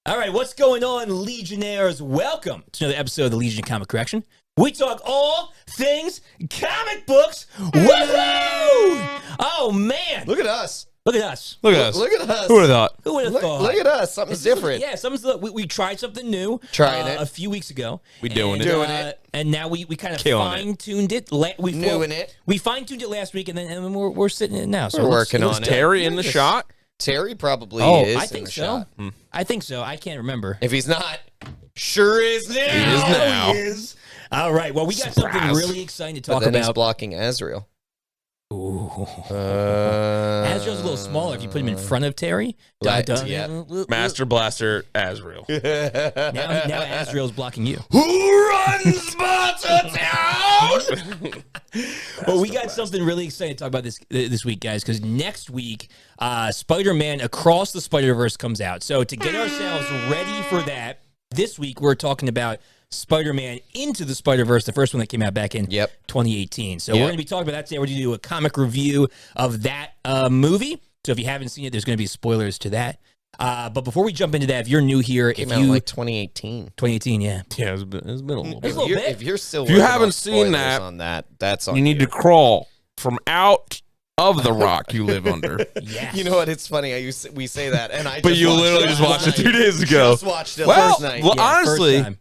All right, what's going on, Legionnaires? Welcome to another episode of the Legion Comic Correction. We talk all things comic books. Woohoo! Oh, man. Look at us. Look at us. Look at us. Look at us. Who would have thought? Who would have thought? Look at us. Something's different. Yeah, we tried something new. Trying it. A few weeks ago. We doing it. Doing it. And now we kind of Killing it. fine-tuned it. Doing it. We fine-tuned it last week, and then we're sitting in it now. So We're it looks- working it looks on it. Terry in the shot? Terry probably Oh, is I in think the so. shot. I think so. I can't remember. If he's not, sure is now. He is now. He is. All right. Well, we got something Surprise. really exciting to But talk then he's about. blocking Azrael. Ooh. Azrael's a little smaller if you put him in front of Terry. Yeah. Master Blaster Azrael. Now Azrael's blocking you. Who runs Bartertown? Well, we got something really exciting to talk about this week, guys, because next week, Spider-Man Across the Spider-Verse comes out. So to get ourselves ready for that, this week we're talking about Spider-Man Into the Spider-Verse, the first one that came out back in 2018. So we're going to be talking about that today. We're going to do a comic review of that movie. So if you haven't seen it, there's going to be spoilers to that. But before we jump into that, if you're new here, Came out in like 2018. 2018, yeah. Yeah, it's been a little It's a bit. little bit. If you're still If you working haven't on seen spoilers that, on that, that's on You need to crawl from out of the rock you live under. Yes. You know what? It's funny. We say that, and I. But just you watched literally it just last watched it night. 2 days ago. Just watched it Well, last night. well, Yeah, first honestly, time.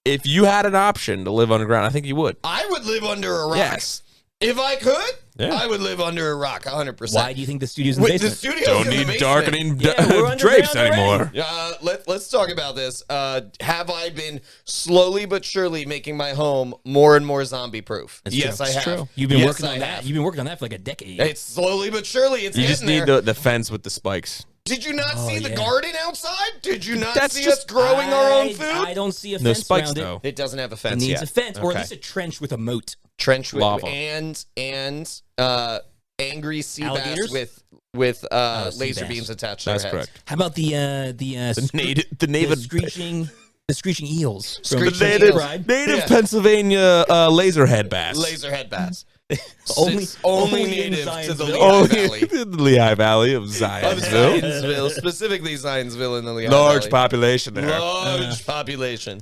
if you had an option to live underground, I think you would. I would live under a rock. Yes. If I could, Yeah. I would live under a rock 100%. Why do you think the studio's in the Wait, the basement? studio's Don't in the need basement. darkening Yeah, we're drapes underground anymore. Let's talk about this. Have I been slowly but surely making my home more and more zombie proof? Yes, I have. True. You've been Yes, working on I that. have. You've been working on that for like a decade. It's slowly but surely. It's You getting just need there. the fence with the spikes. Did you not see the yeah. garden outside? Did you not That's see just- us growing our own food? I don't see a No fence spikes, around though. It doesn't have a It fence needs yet. a fence, or at Okay. least a trench with a moat. Trench with Lava. and angry sea bass Alligators? with sea laser bass. beams attached to That's their heads. correct. How about the native screeching eels? Screeching from eels. Native Pride? native Yeah. Pennsylvania laserhead bass. Laserhead bass. Only only in native to the Zionsville. Lehigh Valley. the Lehigh Valley of Of Zionsville. Zionsville, specifically Zionsville in the Lehigh Large Valley. population there. Large population.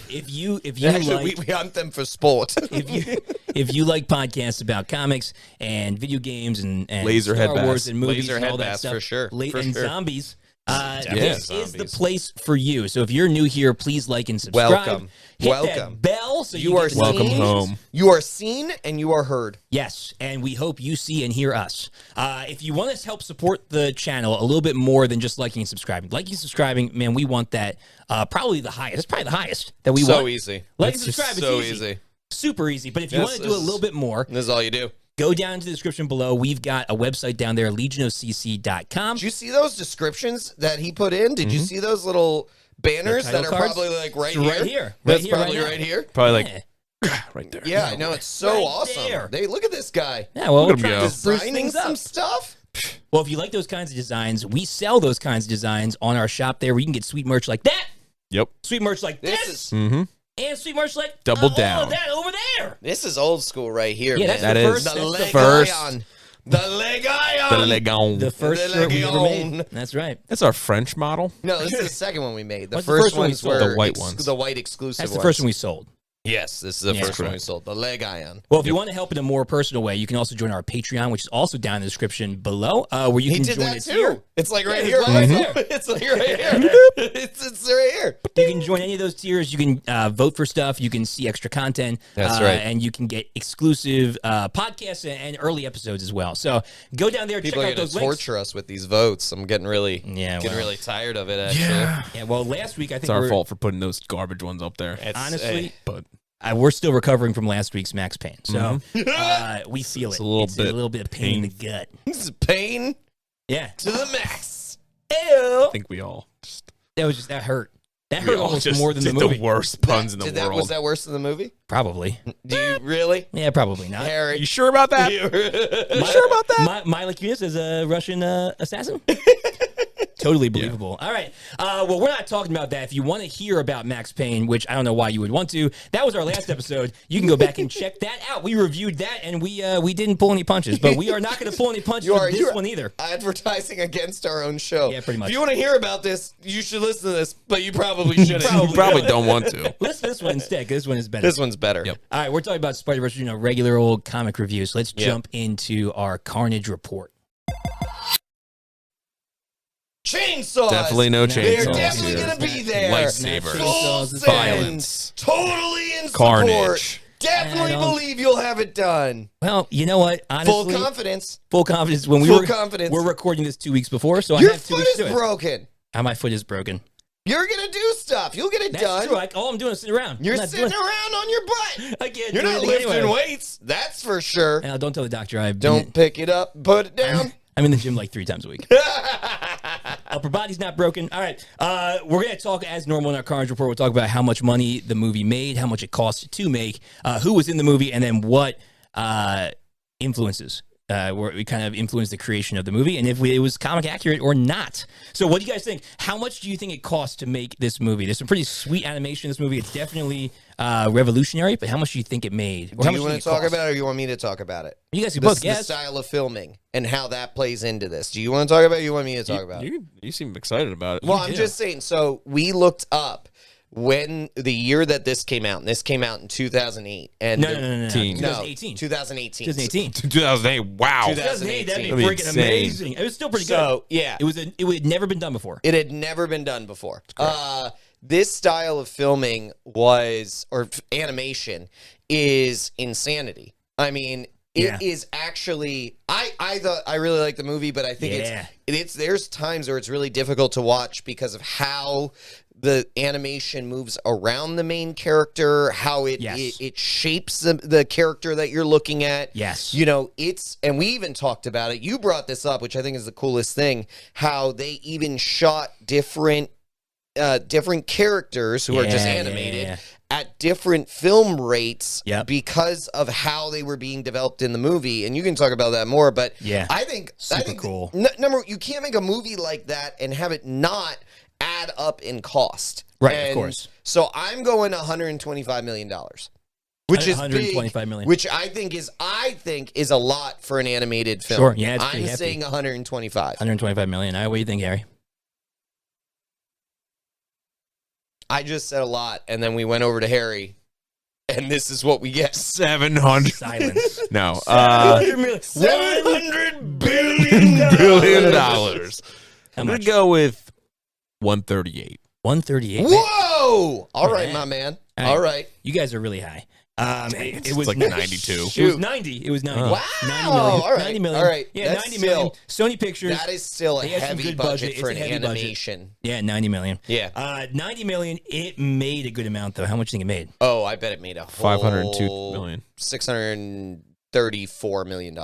If you Actually, like, we hunt them for sport. if you like podcasts about comics and video games and Laserhead Star Wars bass. and movies and Laserhead all that bass, stuff, for sure, for and sure. zombies. Definitely This is the zombies. place for you. So if you're new here, please like and subscribe. Welcome. Hit Welcome. that bell so you, You are get the Welcome seen. notifications. home. You are seen and you are heard. Yes, and we hope you see and hear us. If you want us to help support the channel a little bit more than just liking and subscribing, man, we want that probably the highest. It's probably the highest that we want. So easy. Like It's and subscribe, so it's easy. super easy. But if you Yes, want to do a this- little bit more, This is all you do. go down to the description below. We've got a website down there, legionofcc.com. Did you see those descriptions that he put in? Did you see those little banners The that title are cards? probably like right It's here? right here. That's Right here, probably right now. right here. Probably like Yeah. right there. Yeah, I know. It's so Right awesome. there. They look at this guy. Yeah, well, Look we're at him trying go. to spruce Designing things some up. stuff. Well, if you like those kinds of designs, we sell those kinds of designs on our shop there where you can get sweet merch like that, Yep. sweet merch like This this, is Mm-hmm. and sweet merch like Double all of down. that over there. this is old school right here. Yeah, man. that's That the is first. the That's leg the first- ion. The leg ion. The Legon. The first The shirt we ever Legion. made. That's right. That's our French model. No, this is the second one we made. The What's the first first one we ones sold? were The white ones. the white exclusive. That's the ones. first one we sold. Yes, this is the Yeah. first one we Correct. sold. The leg ion. Well, if you want to help in a more personal way, you can also join our Patreon, which is also down in the description below, where you He can did join that us too. here. It's like right Yeah, here. it's right there. It's like right here. It's right here. You can join any of those tiers. You can vote for stuff. You can see extra content. That's right. And you can get exclusive podcasts and early episodes as well. So go down there, People check are out gonna those links. torture us with these votes. I'm getting really, well. really tired of it. Actually, Yeah, well, last week I think It's our we're, fault for putting those garbage ones up there. It's- honestly, But we're still recovering from last week's Max Payne. So we feel It's it. a little It's bit a little bit of pain in the gut. this is pain Yeah. to the max. Ew. I think we all just That hurt. That we hurt all almost just more than the did movie. the worst puns in the world. Was that worse than the movie? Probably. Do you really? Yeah, probably not. Harry, You sure about that? you You sure about that? Mila Kunis is a Russian assassin? Totally believable. All right. Well, we're not talking about that. If you want to hear about Max Payne, which I don't know why you would want to, that was our last episode. You can go back and check that out. We reviewed that, and we didn't pull any punches, but we are not going to pull any punches for this one either. Advertising against our own show. Yeah, pretty much. If you want to hear about this, you should listen to this, but you probably shouldn't. You probably don't want to. Listen to this one instead, because this one is better. This one's better. Yep. All right, we're talking about Spider-Verse, regular old comic reviews. Let's jump into our Carnage report. Chainsaws. Definitely no chainsaws. They're definitely here. going to be there. Lightsabers. Full Chainsaws, violence. Totally in Carnage. support. Definitely believe you'll have it done. Well, you know what? Honestly, Full confidence. Full confidence. We're recording this 2 weeks before, so Your I have 2 foot weeks to is do it. broken. My foot is broken. You're going to do stuff. You'll get it That's done. true. All I'm doing is sitting around. You're I'm not sitting doing- around on your butt. I can't You're do not anything lifting anyway. weights. That's for sure. Don't tell the doctor. Don't pick it up. Put it down. I'm in the gym like 3 times a week. Upper body's not broken. All right. We're going to talk as normal in our Carnage report. We'll talk about how much money the movie made, how much it cost to make, who was in the movie, and then what influences we kind of influenced the creation of the movie, and if it was comic accurate or not. So what do you guys think? How much do you think it cost to make this movie? There's some pretty sweet animation in this movie. It's definitely revolutionary, but how much do you think it made? Do you want to talk about it, or you want me to talk about it? You guys can both The guess. style of filming and how that plays into this. Do you want to talk about it, or you want me to talk about it? You seem excited about it. Well, I'm just saying, so we looked up when the year that this came out, and this came out in 2008. And No. 2018. 2018. 2018. 2008. Wow. 2008, that'd be That'd be freaking insane. amazing. It was still pretty good. So, yeah. It had never been done before. It had never been done before. This style of filming animation is insanity. I mean, it is actually. I really like the movie, but I think there's times where it's really difficult to watch because of how the animation moves around the main character, how it shapes the character that you're looking at. Yes. And we even talked about it. You brought this up, which I think is the coolest thing, how they even shot different characters who are just animated at different film rates because of how they were being developed in the movie. And you can talk about that more, but I think cool. You can't make a movie like that and have it not add up in cost. Right, of course. So I'm going $125 million. Which is $125 big, million. which I think is a lot for an animated film. Sure, yeah, it's pretty I'm hefty. saying 125. $125 million. What do you think, Harry? I just said a lot, and then we went over to Harry, and this is what we get. 700. Silence. No. $700 billion. Billion dollars. How I'm going much? to go with 138. 138. Whoa! All right, Yeah. my man. All All right. right. You guys are really high. It was like 92. It was 90. It was 90. Wow. 90 million. All right. 90 million. All right. Yeah, That's 90 million. Sony Pictures. That is still a They had some heavy good budget budget. for It's an a heavy budget. animation. Yeah, 90 million. Yeah. 90 million. It made a good amount, though. How much do you think it made? Oh, I bet it made a whole 502 million. $634 million.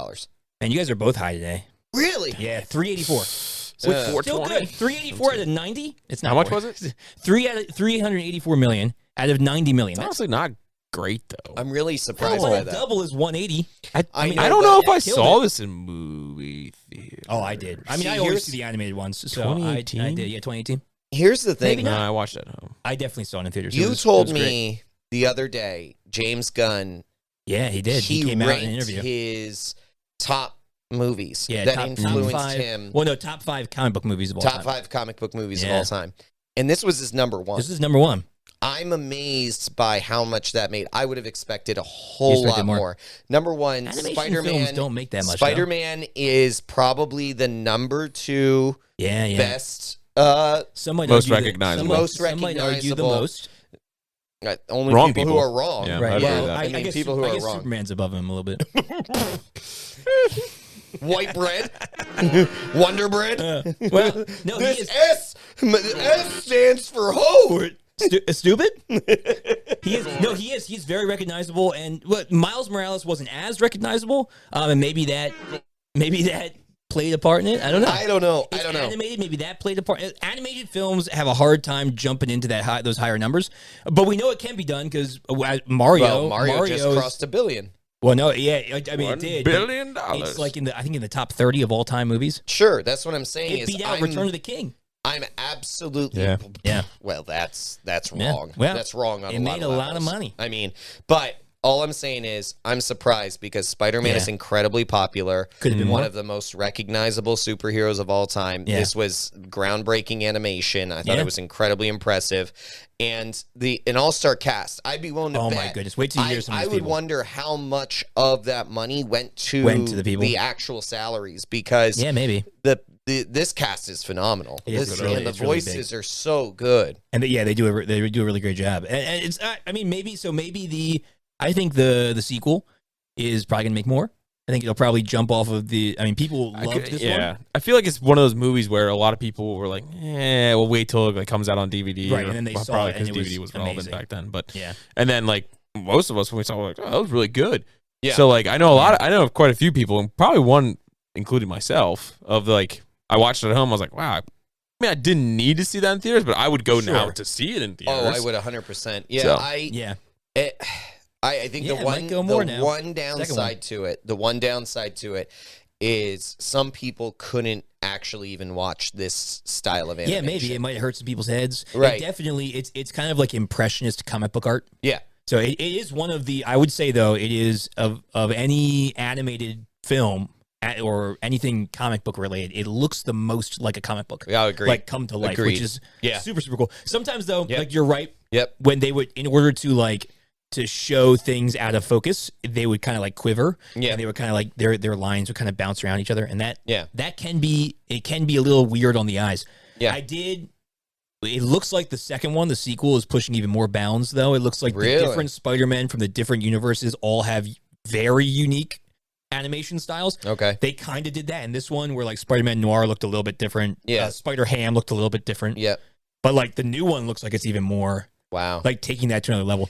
And you guys are both high today. Really? Yeah, 384. Still 420? good. 384 out of 90? It's not How much four. was it? 384 million out of 90 million. It's honestly not great, though. I'm really surprised by Almost that. double is 180. I I don't know if I killed saw it. this in movie theater. Oh, I did. I mean, See, I always here's- see the animated ones. So 2018? I did. Yeah, 2018. Here's the thing. Maybe No, not. I watched it at home. I definitely saw it in theaters. You It told was great. me the other day, James Gunn, Yeah, he did. He came out in an ranked interview. his top movies Yeah, that top influenced five. him. Well, no, top 5 comic book movies of all Top time. 5 comic book movies of Yeah. all time. And this was his number one. This is number 1. I'm amazed by how much that made. I would have expected a whole expected lot more. more. Number one, Animation Spider-Man. films don't make that much. though. Spider-Man is probably the number 2 Yeah. best. Some might Most argue recognizable. Some might argue the Recognizable. most. Only Wrong people, people. who are wrong. Yeah, Right. I agree Well, with that. I mean, guess, people who I are guess wrong. Superman's above him a little bit. White bread, Wonder bread. Well, no, he This is S stands for hope. stupid. He is. No, he is. He's very recognizable. And what Miles Morales wasn't as recognizable. And maybe that played a part in it. I don't know. I don't know. It's animated. Maybe that played a part. Animated films have a hard time jumping into those higher numbers, but we know it can be done because Mario just crossed $1 billion. Well, no, yeah, I mean $1 it did. billion. It's like I think in the top 30 of all time movies. Sure, that's what I'm saying. It beat out Return of the King. I'm absolutely. Yeah. Well, that's wrong. Yeah. Well, that's wrong on it made a lot of money. I mean, but all I'm saying is I'm surprised because Spider-Man is incredibly popular. Could have been one more. of the most recognizable superheroes of all time. Yeah. This was groundbreaking animation. I thought it was incredibly impressive. And an all-star cast. I'd be willing to bet. Oh my goodness. Wait till you hear some of these I would people. wonder how much of that money went to the people. the actual salaries because maybe. This cast is phenomenal. It is really- and the it's really voices are so good. And they do a really great job. And it's I mean maybe I think the sequel is probably gonna make more. I think it'll probably jump off of people loved this one. I feel like it's one of those movies where a lot of people were like, we'll wait till it comes out on DVD. Right, and then they saw it and it was DVD was relevant amazing. back then. But Yeah. and then like most of us when we saw it, we're like, oh, that was really good. Yeah. So like I know I know quite a few people, and probably one, including myself, of like I watched it at home. I was like, wow. I mean, I didn't need to see that in theaters, but I would go now to see it in theaters. Oh, I would 100%. Yeah, So, I think Yeah, the it might go more now. one downside to it is some people couldn't actually even watch this style of animation. Yeah, maybe it might hurt some people's heads. Right. It definitely, it's kind of like impressionist comic book art. Yeah. So it is one of the. I would say though, it is of any animated film or anything comic book related, it looks the most like a comic book. Yeah, I agree. Like come to life, Agreed. which is Yeah. super cool. Sometimes though, Yep. like you're right. Yep. When they would, in order to show things out of focus, they would kind of like quiver. Yeah. And they would kind of like their lines would kind of bounce around each other, and that can be a little weird on the eyes. Yeah. It looks like the second one, the sequel, is pushing even more bounds, though. It looks like the different Spider-Men from the different universes all have very unique animation styles. Okay. They kind of did that in this one, where like Spider-Man Noir looked a little bit different. Yeah. Spider-Ham looked a little bit different. Yeah. But like the new one looks like it's even more Wow. like taking that to another level.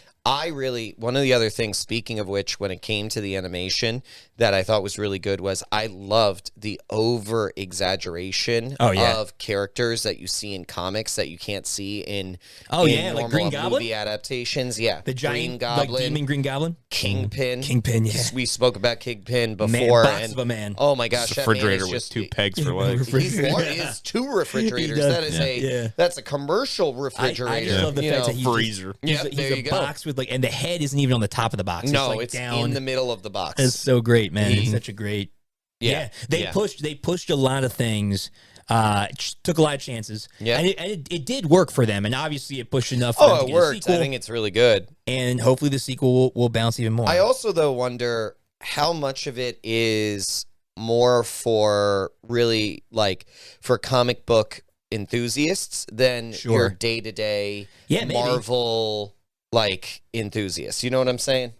One of the other things, speaking of which, when it came to the animation that I thought was really good was I loved the over exaggeration of characters that you see in comics that you can't see in like Green Goblin movie adaptations. Yeah, the giant Green Goblin, like demon Green Goblin, Kingpin. Yeah, we spoke about Kingpin before. Box of a man. Oh my gosh, Just a refrigerator with 2 pegs for legs. He's 2 refrigerators. Does, that is that's a commercial refrigerator. I just love the fact that freezer. He's a box with like, and the head isn't even on the top of the box. No, it's it's down in the middle of the box. It's so great, man. It's such a great. They pushed a lot of things. Took a lot of chances. Yeah, and it did work for them, and obviously it pushed enough. For them to it get worked. a sequel, I think it's really good, and hopefully the sequel will bounce even more. I also though wonder how much of it is more for really like for comic book enthusiasts than your day-to-day Marvel like enthusiasts. You know what I'm saying?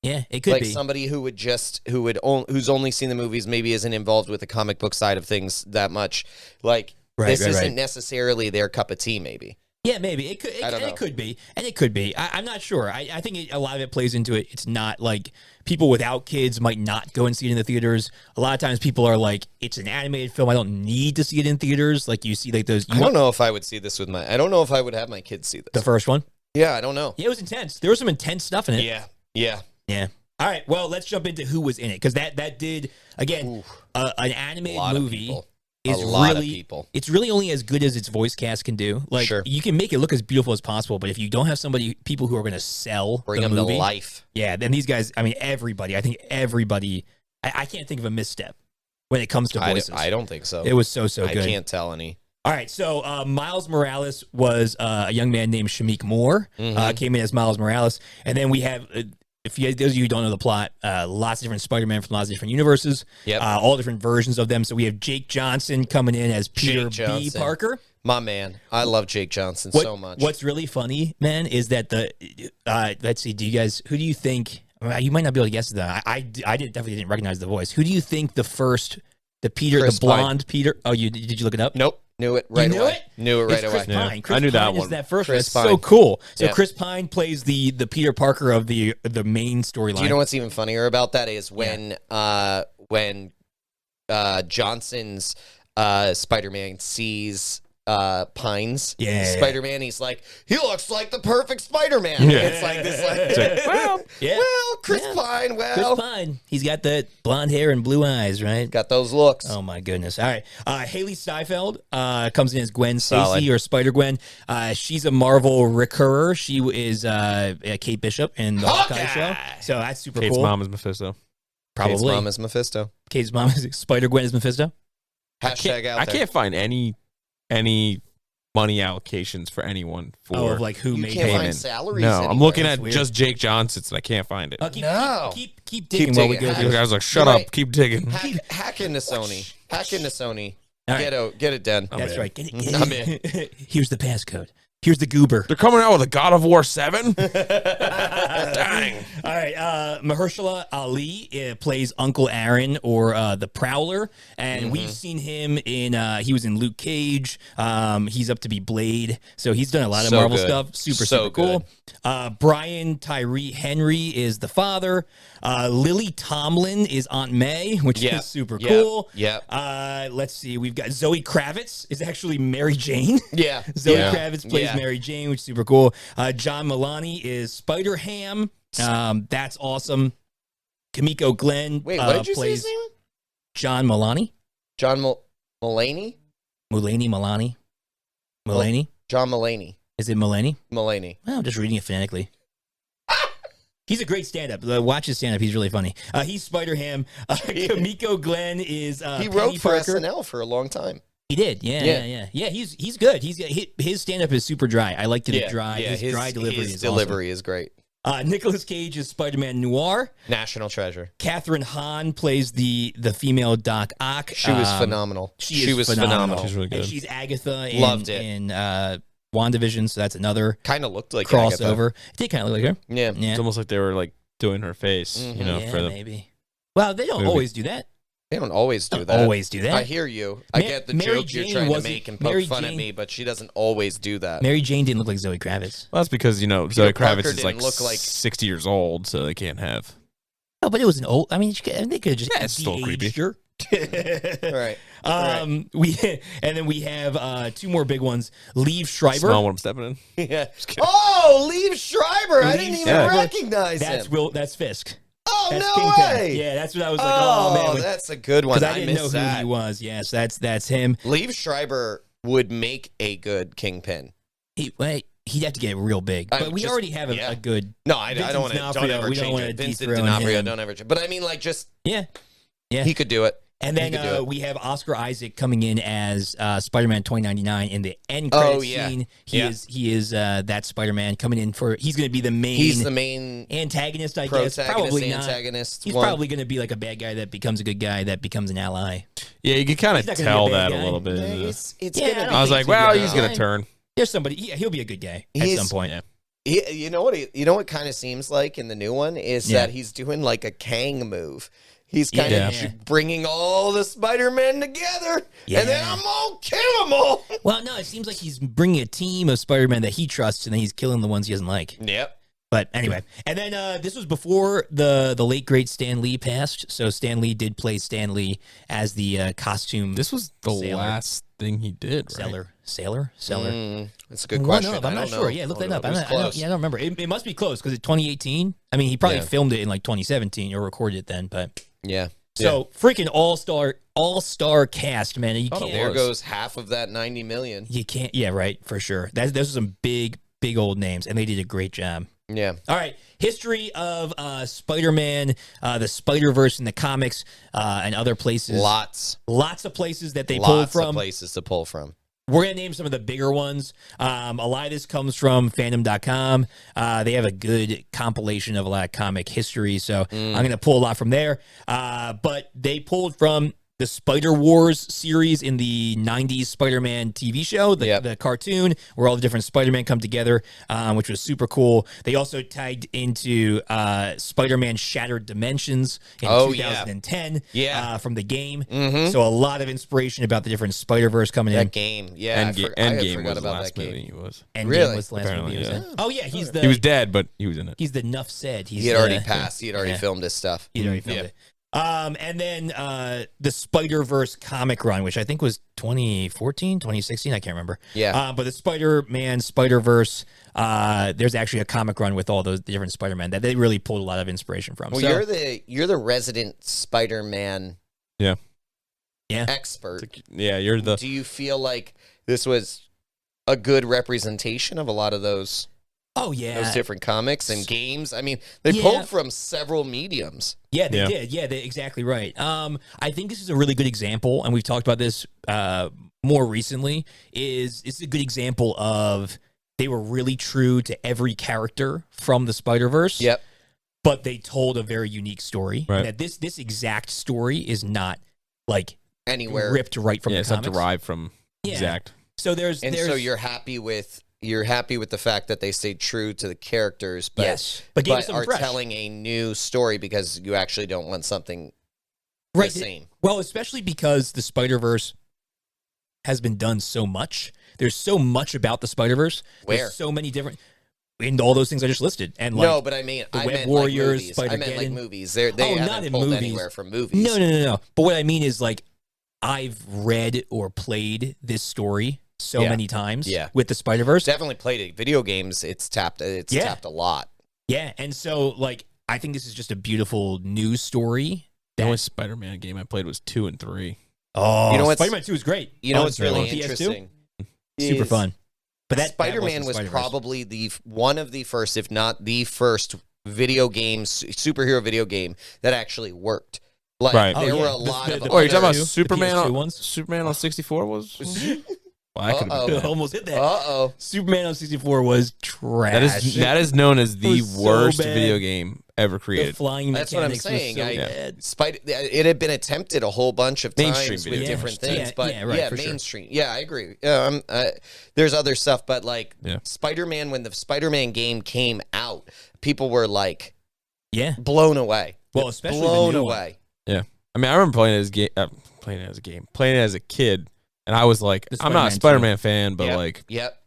Yeah, it could be somebody who's only seen the movies, maybe isn't involved with the comic book side of things that much. Like this isn't necessarily their cup of tea. Maybe. Yeah, maybe it could. It could be. I'm not sure. I think a lot of it plays into it. It's not like people without kids might not go and see it in the theaters. A lot of times people are like, it's an animated film. I don't need to see it in theaters. Like you see like those. I don't know if I would see this with I don't know if I would have my kids see this. The first one. Yeah, I don't know. Yeah, it was intense. There was some intense stuff in it. Yeah. All right, well, let's jump into who was in it, because that did, again, an animated movie is it's really only as good as its voice cast can do. Like, you can make it look as beautiful as possible, but if you don't have people who are going to sell bring the them movie, to life. Yeah, then these guys, I can't think of a misstep when it comes to voices. I don't think so. It was so good. I can't tell any. All right, so Miles Morales was a young man named Shamik Moore, came in as Miles Morales, and then we have... those of you who don't know the plot, lots of different Spider-Man from lots of different universes, all different versions of them. So we have Jake Johnson coming in as Peter B. Parker. My man. I love Jake Johnson so much. What's really funny, man, is that let's see, who do you think, you might not be able to guess that. I definitely didn't recognize the voice. Who do you think the blonde Peter, did you look it up? Nope. Knew it right away. It? Knew it right Chris away. Pine. Chris I knew Pine that is one. That first Chris one. Pine. So cool. So Chris Pine plays the Peter Parker of the main storyline. Do you know what's even funnier about that is when Johnson's Spider-Man sees Pines Yeah. Spider-Man. He's like, he looks like the perfect Spider-Man. Yeah. It's like this, Chris Pine. Chris Pine. He's got that blonde hair and blue eyes, right? Got those looks. Oh my goodness! All right, Haley Steinfeld comes in as Gwen Solid. Stacy or Spider-Gwen. She's a Marvel recurrer. She is Kate Bishop in the Hawkeye show, so that's super Kate's cool. mom is Mephisto. Probably Kate's mom is Mephisto. Kate's mom is Spider-Gwen is Mephisto. Hashtag out I there. can't find any money allocations for anyone for Of like who You made can't payment. find salaries. No, I'm anywhere. looking That's at weird. just Jake Johnson's and I can't find it. No. Keep digging while we digging. go The through. guy's like, shut You're up, right. keep digging. Hack into Sony. Hack into Sony. All right. Get it done. That's in. right. Get I'm it. Here's the passcode. Here's the goober. They're coming out with a God of War 7? Dang. All right, Mahershala Ali plays Uncle Aaron or the Prowler, and we've seen him in. He was in Luke Cage. He's up to be Blade, so he's done a lot of So Marvel good. stuff. Super So cool. Brian Tyree Henry is the father. Lily Tomlin is Aunt May, which Yep. is super Yep. cool. Yep. Let's see, we've got Zoe Kravitz is actually Mary Jane. Yeah. Zoe Yeah. Kravitz plays Yeah. Mary Jane, which is super cool. John Mulaney is Spider-Ham. That's awesome. Kimiko Glenn Wait, what did you say plays his name? John Mulaney. John Mulaney? Mulaney? John Mulaney. Is it Mulaney? Mulaney. Well, I'm just reading it phonetically. He's a great stand-up. Watch his stand-up. He's really funny. He's Spider-Ham. Kimiko Glenn is He Penny wrote for Parker. SNL for a long time. He did, yeah. He's good. His stand-up is super dry. I liked it dry. Yeah, his dry delivery his is delivery is great. awesome. Nicolas Cage is Spider-Man Noir. National treasure. Catherine Hahn plays the female Doc Ock. She was phenomenal. She was phenomenal. She's really good. And she's Agatha Loved it. in WandaVision, so that's another Kind of looked like Agatha. crossover. It did kind of look like her. Yeah. Yeah, It's almost like they were like doing her face, Mhm. you know, yeah, for the maybe. Well, they don't movie. always do that. They don't always do Don't that. always do that. I hear you. I Ma- get the Mary joke you're Jane trying to wasn't- make and poke Mary fun at Jane- me, but she doesn't always do that. Mary Jane didn't look like Zoe Kravitz. Well, that's because, you know, Zoe Parker Kravitz is didn't like, look like- 60 years old, so they can't have. Oh, but it was an old. I mean, they could have just Yeah, it's still creepy. de-aged her. Right. And then we have two more big ones. Liev Schreiber. Smell what I'm stepping in. Yeah. kidding. Oh, Liev Schreiber. I Liev didn't even Schreiber. recognize That's him. That's Fisk. Oh, That's no Kingpin. way. Yeah, that's what I was like. Oh, man, that's a good one. because I didn't know missed who that. he was. Yes, that's him. Liev Schreiber would make a good Kingpin. He'd have to get real big, but we just- already have yeah. a good. No, I Vincent don't want to. D'Onofrio, Don't ever we don't change wanna it. Vincent dethrone D'Onofrio, him. don't ever. But I mean, like, just Yeah. he could do it. And He could do then it. we have Oscar Isaac coming in as Spider-Man 2099 in the end credits scene. He is that Spider-Man coming in for. He's going to be the main. He's the main antagonist, I guess. protagonist, Probably not. antagonist. He's one. probably going to be like a bad guy that becomes a good guy that becomes an ally. Yeah, you can kind He's of not gonna tell be a bad that guy. a little bit. Yeah, in the- it's Yeah, gonna I be. don't I was like, he's well, gonna he's be going fine. to turn. There's somebody. He'll be a good guy at He's- some point. You know what kind of seems like in the new one is Yeah. that he's doing like a Kang move. He's kind Yeah. of bringing all the Spider-Men together, Yeah. and then I'm gonna kill them all. Well, no, it seems like he's bringing a team of Spider-Man that he trusts, and then he's killing the ones he doesn't like. Yep. But anyway, and then this was before the late great Stan Lee passed. So Stan Lee did play Stan Lee as the costume. This was the Sailor. last thing he did, right? Sailor. That's a good One question. of, I'm I not don't sure. know. Yeah, look I that don't up. know. It was close. I don't remember. It must be close because it's 2018. I mean, he probably Yeah. filmed it in like 2017 or recorded it then. But Yeah. so freaking all-star cast, man. You Oh, can't. There goes half of that 90 million. You can't. Yeah, right. For sure. Those are some big old names, and they did a great job. Yeah. All right, history of Spider-Man, the Spider-Verse in the comics, and other places. Lots Lots of places that they pulled of from. places to pull from. We're going to name some of the bigger ones. A lot of this comes from fandom.com. They have a good compilation of a lot of comic history, so I'm going to pull a lot from there. But they pulled from the Spider Wars series in the 90s Spider-Man TV show, the cartoon, where all the different Spider-Man come together, which was super cool. They also tied into Spider-Man Shattered Dimensions in 2010 from the game. So a lot of inspiration about the different Spider-Verse coming in. That game. Yeah. Endgame forgot was the about last that game. movie he was. Endgame Really? was the last Apparently, movie he was yeah. in. Oh yeah, He was dead, but he was in it. He's the Nuff said. He had already passed. He had already filmed his stuff. He'd already filmed it. And then the Spider-Verse comic run, which I think was 2014, 2016, I can't remember. Yeah. But the Spider-Man, Spider-Verse, there's actually a comic run with all those different Spider-Man that they really pulled a lot of inspiration from. Well, so, you're the resident Spider-Man expert. Yeah, you're the... Do you feel like this was a good representation of a lot of those... Oh, yeah. Those different comics and games. I mean, they Yeah. pulled from several mediums. Yeah, they did. Yeah, they're exactly right. I think this is a really good example, and we've talked about this more recently, it's a good example of they were really true to every character from the Spider-Verse. Yep. But they told a very unique story. Right. That this exact story is not, like, Anywhere. ripped right from the it's not comics. derived from exact. So so you're happy with the fact that they stayed true to the characters, but yes, but gave us but something are fresh. telling a new story because you actually don't want something right. the same. Well, especially because the Spider-Verse has been done so much. There's so much about the Spider-Verse. Where? There's so many different in all those things I just listed. And like, No, but I mean, the I Web meant Warriors, like movies. I meant like Spider-Geddon. movies. They not haven't in pulled movies. anywhere from movies. No. But what I mean is, like, I've read or played this story so many times with the Spider-Verse. Definitely played it. Video games, it's tapped a lot. Yeah, and so, like, I think this is just a beautiful news story. The only Spider-Man game I played was 2 and 3. Oh, You know what's- Spider-Man 2 is great. You know what's On really PS2? interesting? Super is fun. But that Spider-Man was Spider-Verse. probably one of the first, if not the first, video games, superhero video game that actually worked. Like Right. there Oh, were yeah. a lot of. Oh, you're talking about The Superman PS2 on ones? Superman on 64 was? Well, that could've Uh-oh. been bad. Almost hit that. Uh-oh. Superman on 64 was trash. That is known as the was so worst bad. video game ever the created. flying That's what I'm mechanics saying. was so bad. It had been attempted a whole bunch of Mainstream times with video different games. things, Yeah, but yeah, right, for sure. mainstream. Yeah, I agree. There's other stuff, but like Yeah. Spider-Man, when the Spider-Man game came out, people were like Yeah. blown away. Well, especially the blown new one. away. Yeah. I mean, I remember playing it as a kid, and I was like, The I'm not a Spider-Man Spider-Man fan, but Yep. like, Yep.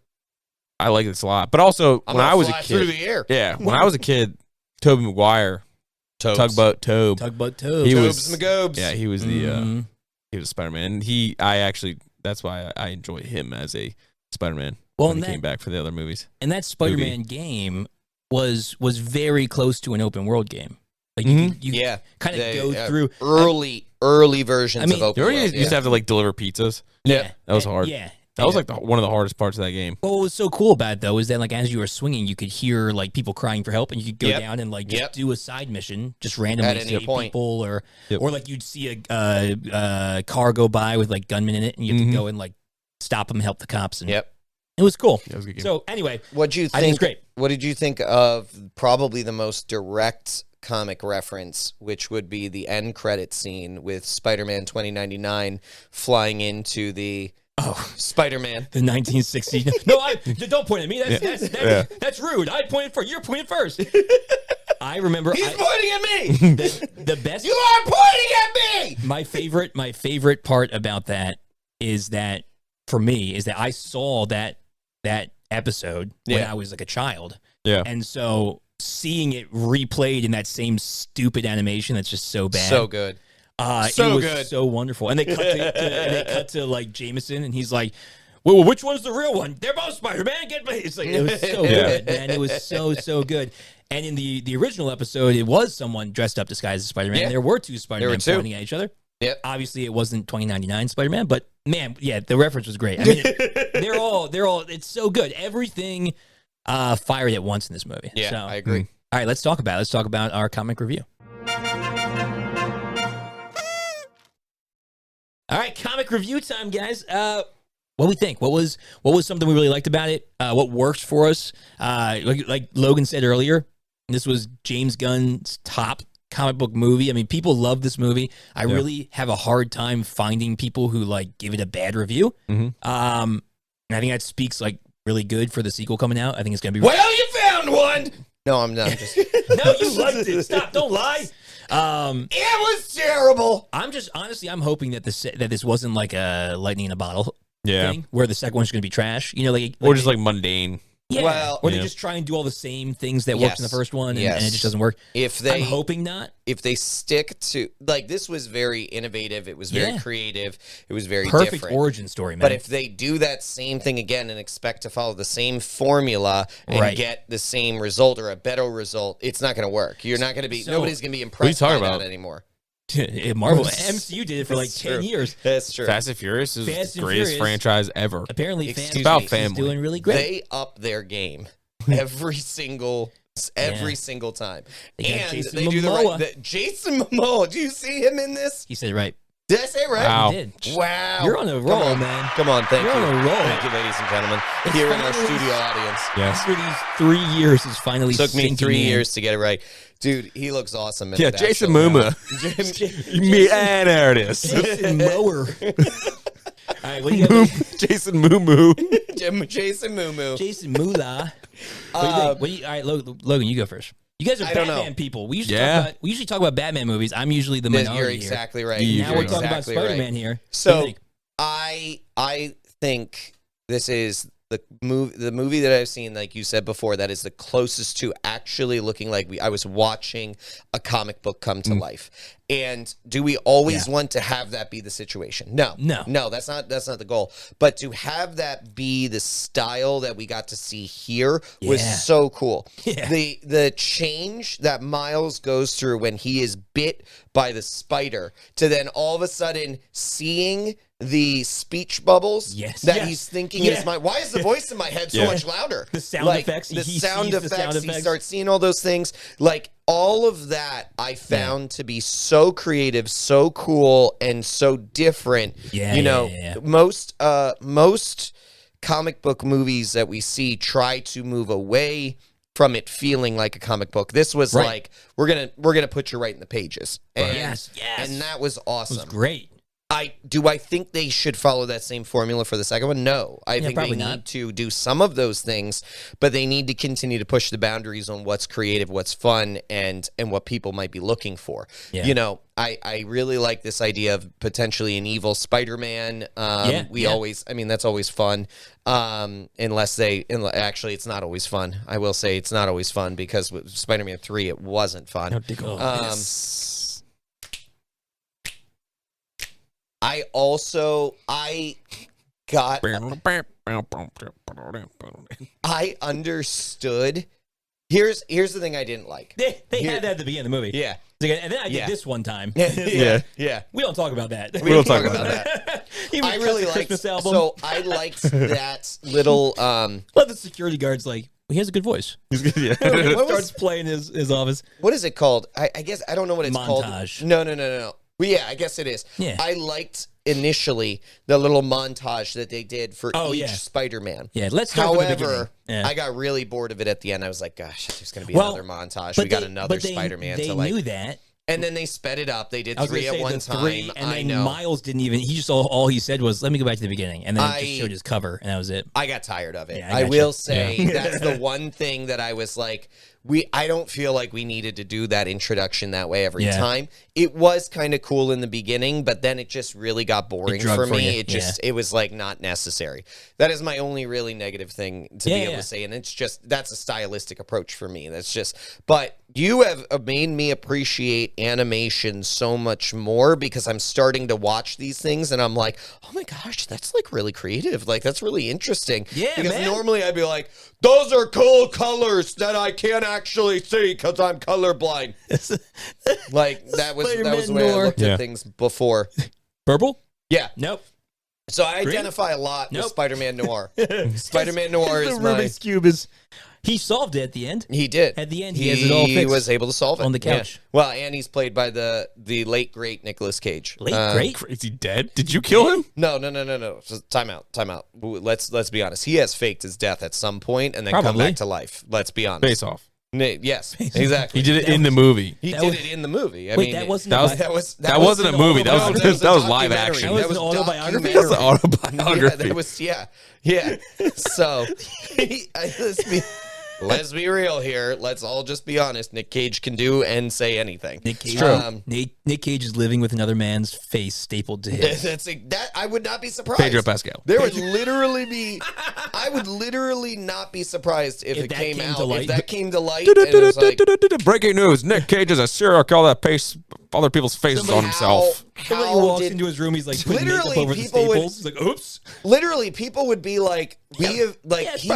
I like this a lot. But also, I'm when gonna I was a fly through kid, the air. yeah, when I was a kid, Tobey Maguire, Tugboat Tobe, Tugboat Toad. He Tobes was- McGobes. yeah, he was the Mhm. he was Spider-Man, and that's why I enjoy him as a Spider-Man. Well, when and he came back for the other movies. And that Spider-Man game was very close to an open world game. Like Mhm. you Yeah. kind of They, go through early versions I mean, of open You already world. used to have to like deliver pizzas. Yeah, that was hard. Yeah. That was like one of the hardest parts of that game. What was so cool about it though is that like as you were swinging, you could hear like people crying for help, and you could go Yep. down and like just Yep. do a side mission, just randomly At any save point. people, or Yep. or like you'd see a car go by with like gunmen in it, and you have to go and like stop them, help the cops, and Yep. it was cool. That was a good game. So anyway, What'd you think? I think it's great. What did you think of probably the most direct comic reference, which would be the end credit scene with Spider-Man 2099 flying into the Spider-Man? The 1960s. No, don't point at me. That's rude. I pointed first. You're pointing first. I remember. He's pointing at me. The best. You are pointing at me. My favorite part about that is that for me is that I saw that episode when I was like a child. Yeah. And so seeing it replayed in that same stupid animation that's just so bad. So good. So it was good. so wonderful. And they cut to like Jameson, and he's like, well, which one's the real one? They're both Spider-Man. It's like, it was so good, man. It was so good. And in the original episode, it was someone dressed up disguised as Spider-Man. Yeah. There were two Spider-Man two. pointing at each other. Yep. Obviously, it wasn't 2099 Spider-Man, but man, yeah, the reference was great. I mean, they're all. It's so good. Everything fired at once in this movie. Yeah, So, I agree. all right, let's talk about it. Let's talk about our comic review. All right, comic review time, guys. What do we think? What was something we really liked about it? What worked for us? Like Logan said earlier, this was James Gunn's top comic book movie. I mean, people love this movie. I really have a hard time finding people who like give it a bad review. Mhm. And I think that speaks like really good for the sequel coming out. I think it's gonna be. Well, you found one. No, I'm not. Just, No, you liked it. Stop! Don't lie. it was terrible. I'm just honestly, I'm hoping that this wasn't like a lightning in a bottle Yeah. thing, where the second one's going to be trash. You know, Or just like mundane. Yeah. Well, or they just try and do all the same things that worked in the first one, and it just doesn't work. I'm hoping not. If they stick to this was very innovative. It was very creative. It was very perfect different. origin story, man. But if they do that same thing again and expect to follow the same formula and get the same result or a better result, it's not going to work. You're not going to be. Nobody's going to be impressed by that anymore. Marvel MCU did it for 10 years. That's true. Fast and Furious is the greatest franchise ever. Apparently, it's about family. Doing really great. They up their game every single time. And Jason they do Momoa. Jason Momoa. Do you see him in this? He said it right. Did I say it right? Wow. You did. Wow. You're on a roll, man. Come on, thank you. You're on a roll. Thank you, ladies and gentlemen. Here in our studio audience. Yes. After these 3 years, is finally Took me 3 in. years to get it right. Dude, he looks awesome. Yeah, Jason Momoa. There it is. Jason Mower. All right, what do you got? Jason Moo. Jason Moo. Jason Moolah. All right, Logan, you go first. You guys are Batman people. We usually talk about Batman movies. I'm usually the minority. You're exactly right. Now we're talking about Spider-Man here. So I think this is the movie that I've seen, like you said before, that is the closest to actually looking like I was watching a comic book come to life. And do we always want to have that be the situation? No, that's not the goal. But to have that be the style that we got to see here was so cool. Yeah. The change that Miles goes through when he is bit by the spider to then all of a sudden seeing the speech bubbles that he's thinking in his mind. Why is the voice in my head so much louder? The sound effects. The sound effects. He starts seeing all those things. All of that I found to be so creative, so cool, and so different. Most comic book movies that we see try to move away from it feeling like a comic book. This was like we're gonna put you right in the pages. And, and that was awesome. It was great. Do I think they should follow that same formula for the second one? No. I think they need to do some of those things, but they need to continue to push the boundaries on what's creative, what's fun, and what people might be looking for. Yeah. I really like this idea of potentially an evil Spider-Man. That's always fun. Actually, it's not always fun. I will say it's not always fun because with Spider-Man 3, it wasn't fun. I understood. Here's the thing I didn't like. They had that at the beginning of the movie. Yeah. And then I did this one time. Yeah. We don't talk about that. We don't talk about that. I really liked album. So I liked that little Well, the security guard's like, he has a good voice. He's good, yeah. Starts playing his office. What is it called? I guess I don't know what it's called. Montage. No. Well, yeah, I guess it is. Yeah. I liked initially the little montage that they did for each Spider-Man. Yeah, let's start from the beginning. However, I got really bored of it at the end. I was like, gosh, there's going to be another montage. We got another Spider-Man. They knew that. And then they sped it up. They did 3 at one time. And then Miles didn't even, he just, all he said was, let me go back to the beginning. And then just showed his cover, and that was it. I got tired of it. Yeah, I will say that's the one thing that I was like, I don't feel like we needed to do that introduction that way every time. It was kind of cool in the beginning, but then it just really got boring for me. It was like not necessary. That is my only really negative thing to be able to say. And it's just, that's a stylistic approach for me. That's just, but you have made me appreciate animation so much more because I'm starting to watch these things and I'm like, oh my gosh, that's like really creative. Like, that's really interesting. Yeah, because normally I'd be like, those are cool colors that I can't actually see because I'm colorblind. Like, that was the way I looked at things before. Purple? Yeah. Nope. So I identify a lot with Spider-Man Noir. Spider-Man Noir is my... Rubik's Cube is... He solved it at the end. He did. At the end, he has it all fixed. He was able to solve it. On the couch. Yeah. Well, and he's played by the late, great Nicolas Cage. Great? Is he dead? Did you kill him? No. Time out. Let's be honest. He has faked his death at some point and then come back to life. Let's be honest. Face Off. Yes, exactly. He did it in the movie. He did it in the movie. I Wait, mean, that wasn't a movie. That was live action. That was an autobiography. That was an autobiography. Yeah. So, let's be real here. Let's all just be honest. Nick Cage can do and say anything. Nick Cage, Nick Cage is living with another man's face stapled to his. That I would not be surprised. Pedro Pascal. There would literally be. I would literally not be surprised if it came out. If that came to light. And it was like, breaking news: Nick Cage is a serial killer that pastes other people's faces on himself. Somebody walks into his room. He's like putting makeup over the staples. He's like, "Oops." Literally, people would be like, he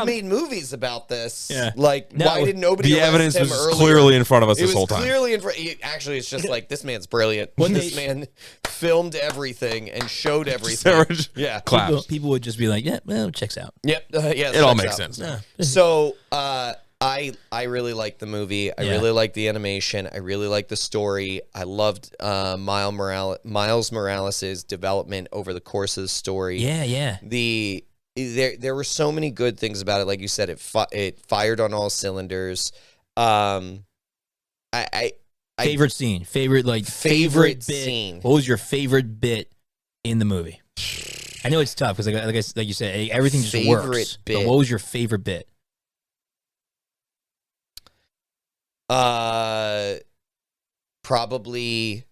made movies about this. Yeah. Like, why did nobody? The evidence was clearly in front of us this whole time. Clearly in front. Actually, it's just like, this man's brilliant. This man filmed everything and showed everything. Yeah, people would just be like, "Yeah, well, it checks out." Yep. It all makes sense. Yeah. So, I really like the movie. I really like the animation. I really like the story. I loved Miles Morales' development over the course of the story. Yeah. There were so many good things about it. Like you said, it fired on all cylinders. Favorite scene, favorite bit. Scene. What was your favorite bit in the movie? I know it's tough because, like you said, everything just works. Bit. But what was your favorite bit? Probably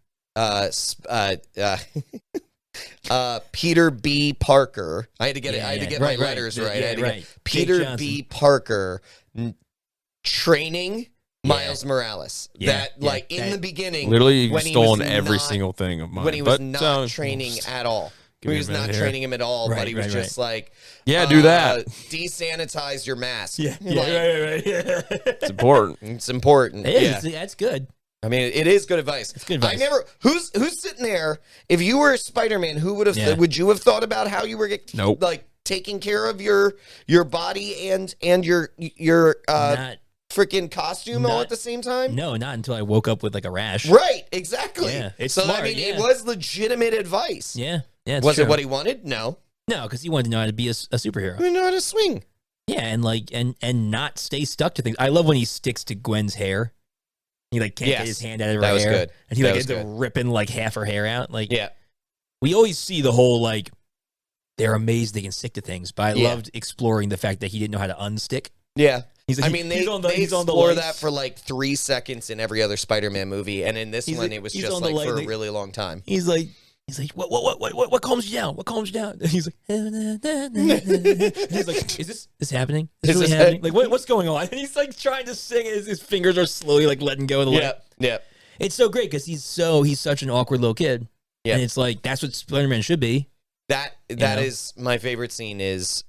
Peter B. Parker. I had to get it. I had to get my letters right. Right. Peter B. Parker training Miles Morales. In the beginning, literally you've stolen every single thing of mine. When he was not training at all. He was not training him at all, but he was just like, do that. Desanitize your mask. Right. It's important. It's important. That's good. I mean, it is good advice. It's good advice. Who's sitting there? If you were Spider-Man, who would have? Would you have thought about how you were taking care of your body and your freaking costume all at the same time? No, not until I woke up with like a rash. Right, exactly. Yeah, it's so smart, I mean, it was legitimate advice. Yeah, was it what he wanted? No, because he wanted to know how to be a superhero. He know how to swing. Yeah, and not stay stuck to things. I love when he sticks to Gwen's hair. He can't get his hand out of her hair. That was good. And he ends up ripping half her hair out. We always see the whole they're amazed they can stick to things, but I loved exploring the fact that he didn't know how to unstick. Yeah. They explore that for 3 seconds in every other Spider-Man movie, and in this one, it was just for a really long time. He's like, what calms you down? What calms you down? And he's like, he's like, is this happening? Is this really happening? What's going on? And he's trying to sing. His fingers are slowly letting go of the light. Yeah. It's so great because he's such an awkward little kid. Yeah. And it's that's what Spider-Man should be. That is my favorite scene is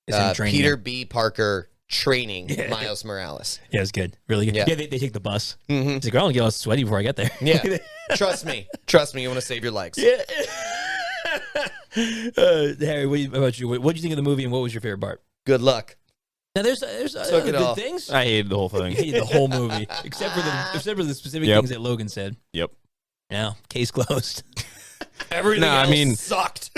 Peter B. Parker training Miles Morales. Yeah, it was good. Really good. Yeah, they take the bus. Mm-hmm. He's like, I don't get all sweaty before I get there. Yeah. Trust me. You want to save your legs. Yeah. Harry, what about you? What did you think of the movie and what was your favorite part? Good luck. Now there's good things. I hated the whole thing. I hated the whole movie except for the specific things that Logan said. Yep. Yeah. Case closed. Everything else sucked.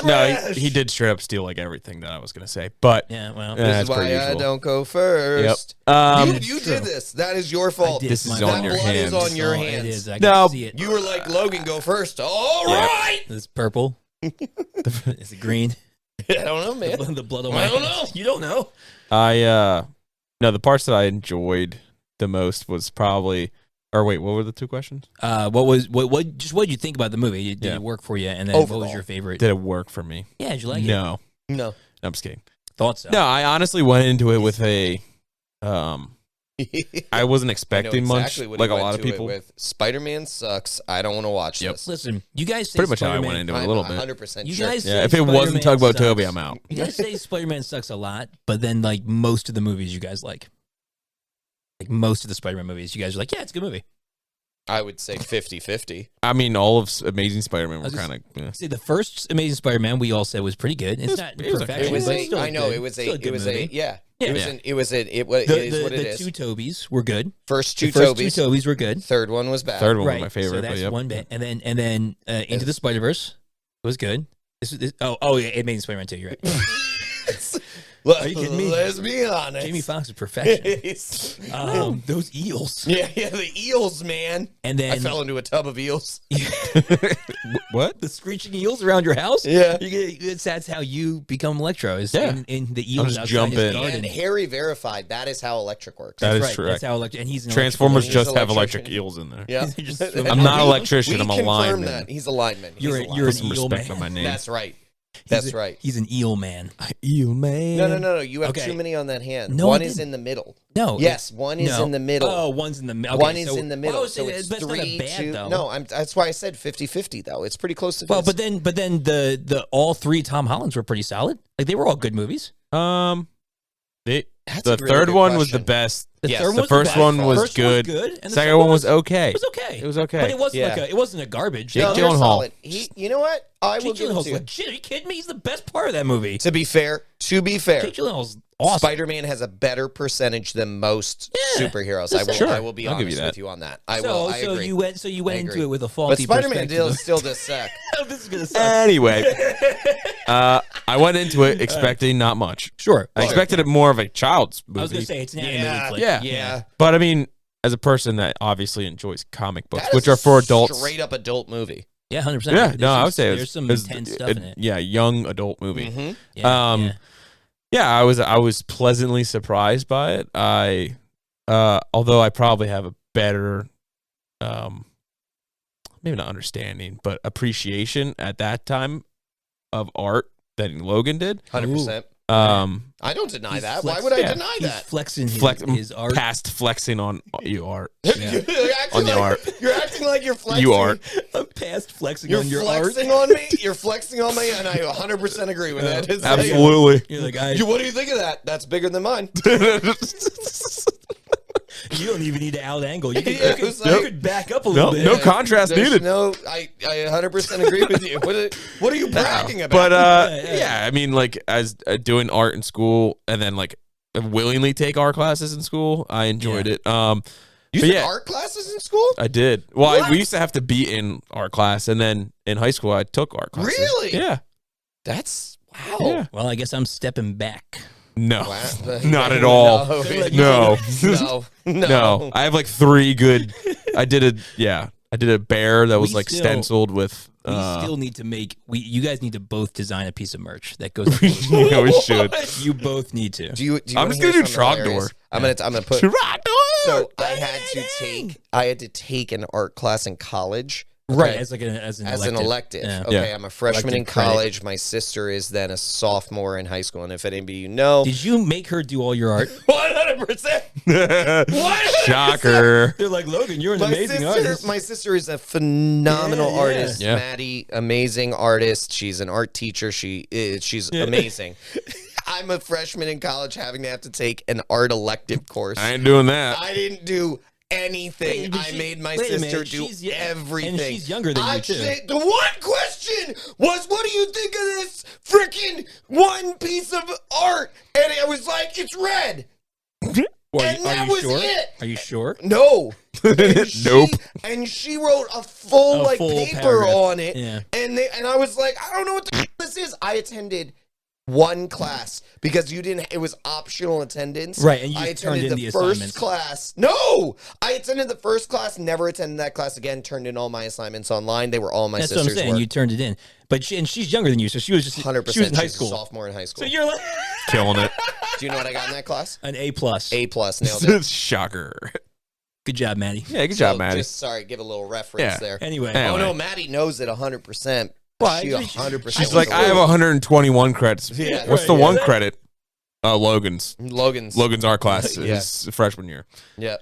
No, he did straight up steal everything that I was going to say. But this is why I don't go first. Yep. You did this. That is your fault. This is on your hands. That blood is on your hands. It is. I can see it. You were like, Logan, go first. All right. It's purple. Is it green? I don't know, man. The blood on my hands. I don't know. You don't know. The parts that I enjoyed the most was probably. Or wait, what were the two questions? What did you think about the movie? Did it work for you? And then overall, what was your favorite? Did it work for me? Yeah, did you like it? No. I'm just kidding. Thought so. No, I honestly went into it with I wasn't expecting much. A lot of people. With Spider-Man sucks. I don't want to watch this. Listen, you guys say pretty much how I went into it a little bit. 100% you guys if it wasn't Tugboat Toby, I'm out. You guys say Spider-Man sucks a lot, but then most of the movies you guys like. Most of the Spider-Man movies, you guys are like, yeah, it's a good movie. I would say 50-50. I mean, all of Amazing Spider-Man were kind of. See, the first Amazing Spider-man we all said was pretty good. It's not perfection. It was the two Tobys were good. First two Tobys were good. Third one was bad. Third one was my favorite. So that's one bit, and then Into the Spider-Verse was good. Amazing Spider-Man 2. You're right. Are you kidding me? Let's be honest. Jamie Foxx is perfection. Those eels. Yeah, the eels, man. And then I fell into a tub of eels. What? The screeching eels around your house? Yeah. That's how you become Electro. Is Yeah. in the eels just outside jump his in. garden. And Harry verified that is how electric works. That is right. correct. That's how Electro. And he's an Transformers He's just have electrician. electric eels in there. Yeah. Just- I'm not an electrician. We I'm a confirm lineman. that. He's a lineman. You're He's a a- you're Put an some eel respect man. on my name. That's right. That's right. He's an eel man. Eel man. No. You have Okay. too many on that hand. No, I one is didn't. in the middle. No. Yes, one is No. in the middle. Oh, one's in the middle. One is in the middle. Well, So it's that's not 3, bad, 2. though. No, that's why I said 50-50, though. It's pretty close to 50. Well, but then the all three Tom Hollands were pretty solid. Like they were all good movies. That's The a really third good one was the question. best. Yes. third The was first best. one was First good. and the Second one was okay. It was okay. It was okay. But it wasn't Yeah. like it wasn't a garbage. Jake No, thing. they're Gyllenhaal. solid. You know what? I will Jake give it Gyllenhaal's to you. legit. Are you kidding me? He's the best part of that movie. To be fair, Jake Gyllenhaal's awesome. Spider-Man has a better percentage than most Yeah. superheroes. I will. Sure. I will be I'll give honest you that. with you on that. I so will. I agree. you went I into agree. it with a But faulty Spider-Man perspective. still does suck. This is gonna suck. Anyway, I went into it expecting not much. Sure. I expected it more of a child's movie. I was gonna say it's an animated Yeah. flick. Yeah. But I mean, as a person that obviously enjoys comic books, That which is are for adults. Straight up adult movie. Yeah, 100%. Yeah, no, I would say there's some intense stuff in it. Yeah, young adult movie. Mm-hmm. Yeah, Yeah, I was pleasantly surprised by it. Although I probably have a better, maybe not understanding, but appreciation at that time of art than Logan did. 100%. I don't deny He's that. flex- Why would I yeah. deny He's that? flexing his art. Past flexing on you art. You're acting On the like, art. You're acting like you're flexing. You art. I'm past flexing You're on your flexing art. on me. You're flexing on me, and I 100% agree with that. It's like, Absolutely. You're like, what do you think of that? That's bigger than mine. you don't even need to out angle. You could, Yeah, you could, it's like- you could back up a little bit. No contrast There's needed. No, I 100% agree with you. What are you bragging about? But Yeah. yeah, I mean, like as doing art in school, and then like willingly take art classes in school, I enjoyed it. you but took yeah. art classes in school? I did. Well, What? we used to have to be in art class, and then in high school, I took art classes. Really? Yeah. That's wow. Yeah. Well, I guess I'm stepping back. No, Wow. not at all. No. No. No. No, I have like 3 good. I did a bear that was We like still- stenciled with. We still need to make. You guys need to both design a piece of merch that goes. Yeah, we should. You both need to. Do you I'm wanna just hear gonna do something Trogdor. hilarious? I'm gonna put. So I had to take an art class in college. Right, okay, as like an as elective. an elective. Yeah. Okay, Yeah. I'm a freshman in Elective credit. college. My sister is then a sophomore in high school. And if any of you know, Did you make her do all your art? 100%. Shocker. They're like, Logan, you're an amazing artist. My sister is a phenomenal Yeah, yeah. artist. Yeah. Maddie, amazing artist. She's an art teacher. She's amazing. I'm a freshman in college having to have to take an art elective course. I ain't doing that. I didn't do anything. Wait, but I she- made my wait a minute, sister do she's- yeah, everything. and she's younger than you, too. The one question was, what do you think of this freaking one piece of art? And I was like, it's red. Well, and that you was sure? it. Are you sure? No. Nope. And she wrote a full A full paper paragraph. on it. Yeah. And I was like, I don't know what this is. I attended one class because it was optional attendance. Right, and you I just turned attended in the first assignments. class. No, I attended the first class, never attended that class again, turned in all my assignments online. They were all my That's what I'm sister's saying. work. You turned it in, but she's younger than you, so she was just 100%. She was in high she's a school. sophomore in high school. So you're like Killing it. Do you know what I got in that class? an A+. A+, nailed it. Shocker. Good job, Maddie. Yeah, good job, So Maddie. Just, sorry, give a little reference Yeah. there. Anyway, Anyway. Oh no, Maddie knows it 100%. Why? She 100%. She's like, I have 121 credits. Yeah. What's Right, the yeah. one credit? Logan's. Logan's Art class Yeah. is freshman year. Yeah.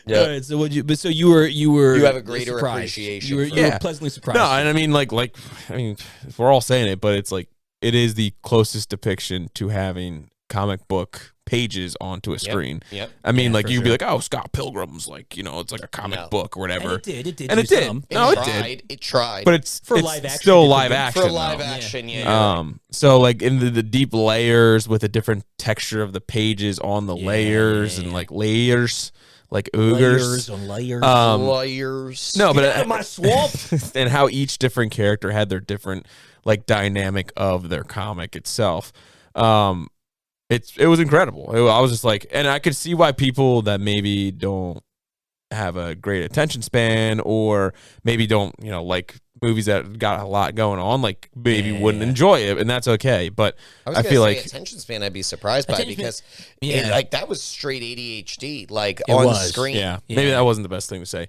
all right. So what you? But so you were. You have a greater surprised. appreciation You were, for you were Yeah. pleasantly surprised. No, and I mean, we're all saying it, but it's like it is the closest depiction to having comic book pages onto a screen. Yep. I mean, Yeah, like for you'd be sure. like, oh, Scott Pilgrim's like, it's like a comic No. book or And whatever. it did. It did. And do it did. some. No, it did. tried. It tried. But it's For it's live action, still it live did. action. for live though. action, yeah. So like in the deep layers with a different texture of the pages on the Yeah, layers yeah, and yeah. like layers, like ogres. Layers on layers. Lawyers. No, but Get out of my swamp. and how each different character had their different like dynamic of their comic itself. it was incredible. I was just like, and I could see why people that maybe don't have a great attention span or maybe don't, like movies that got a lot going on, like maybe wouldn't enjoy it, and that's okay. But I feel like attention span I'd be surprised by because that was straight ADHD, like it on was. screen. Yeah, maybe that wasn't the best thing to say.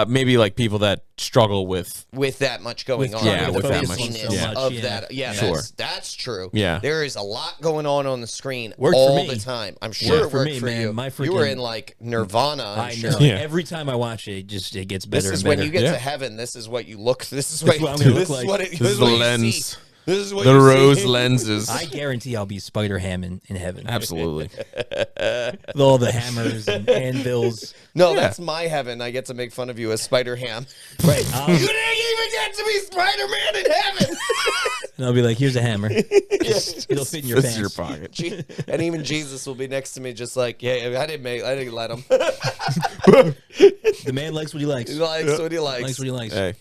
Maybe like people that struggle with that much going on. Yeah, with that the much. busyness of that. Yeah, Sure. that's true. Yeah. There is a lot going on the screen Worked all for me. the time. I'm sure it worked for you. You were in like Nirvana. I know. Yeah. Every time I watch it, it gets better. This is and better. when you get to heaven. This is what you look. This is This what is what I'm gonna this look is like. what it. this This is is the what you lens, see. This is what the you rose see. lenses. I guarantee I'll be Spider-Ham in heaven. Absolutely. With all the hammers and anvils. No, that's my heaven. I get to make fun of you as Spider-Ham. Right. You didn't even get to be Spider-Man in heaven. And I'll be like, here's a hammer. It'll fit in your Fits pants. your pocket. And even Jesus will be next to me, just like, yeah, I didn't let him. The man likes what he likes. He likes what he likes. Likes what he likes. Hey.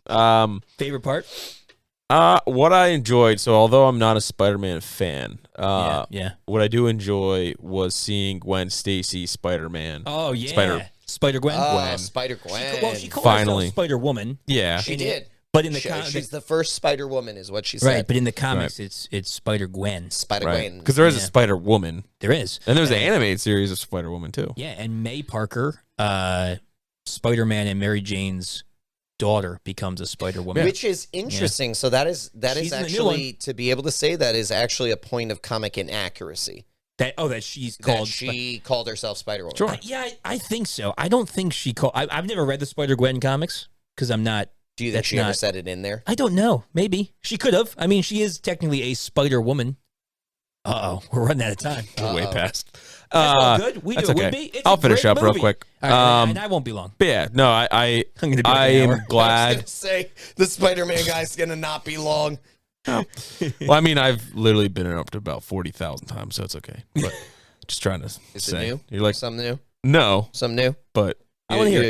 All right. Favorite part? What I enjoyed, so although I'm not a Spider-Man fan, Yeah. what I do enjoy was seeing Gwen Stacy Spider-Man. Oh, yeah. Spider-Gwen. Gwen. Spider-Gwen. She called Finally. herself Spider-Woman. Yeah. She did. But in the She's the first Spider-Woman, is what she said. right, but in the comics, it's Spider-Gwen. Spider-Gwen. Because there is a Yeah. Spider-Woman. There is. And there's an animated series of Spider-Woman, too. Yeah, and May Parker, Spider-Man and Mary Jane's daughter becomes a Spider-Woman. Which is interesting. So that is She's in the new actually, to be able to say that is actually a point of comic inaccuracy. That she's That called. she called herself Spider-Woman. Sure. I think so. I don't think she called. I've never read the Spider-Gwen comics because I'm not. Do you think That's she ever not- said it in there? I don't know. Maybe she could have. I mean, she is technically a Spider-Woman. We're running out of time. We're way past. That's all good. We that's do. It okay. would be. It's I'll a finish great up real movie. quick. All right, and I won't be long. But yeah, no, I I'm gonna be like I an hour. am I was glad. gonna say the Spider-Man guy's gonna not be long. Well, I mean, I've literally been up to about 40,000 times, so it's okay. But just trying to Is say, it new? you're like, Something new? no, Something new? but I want to hear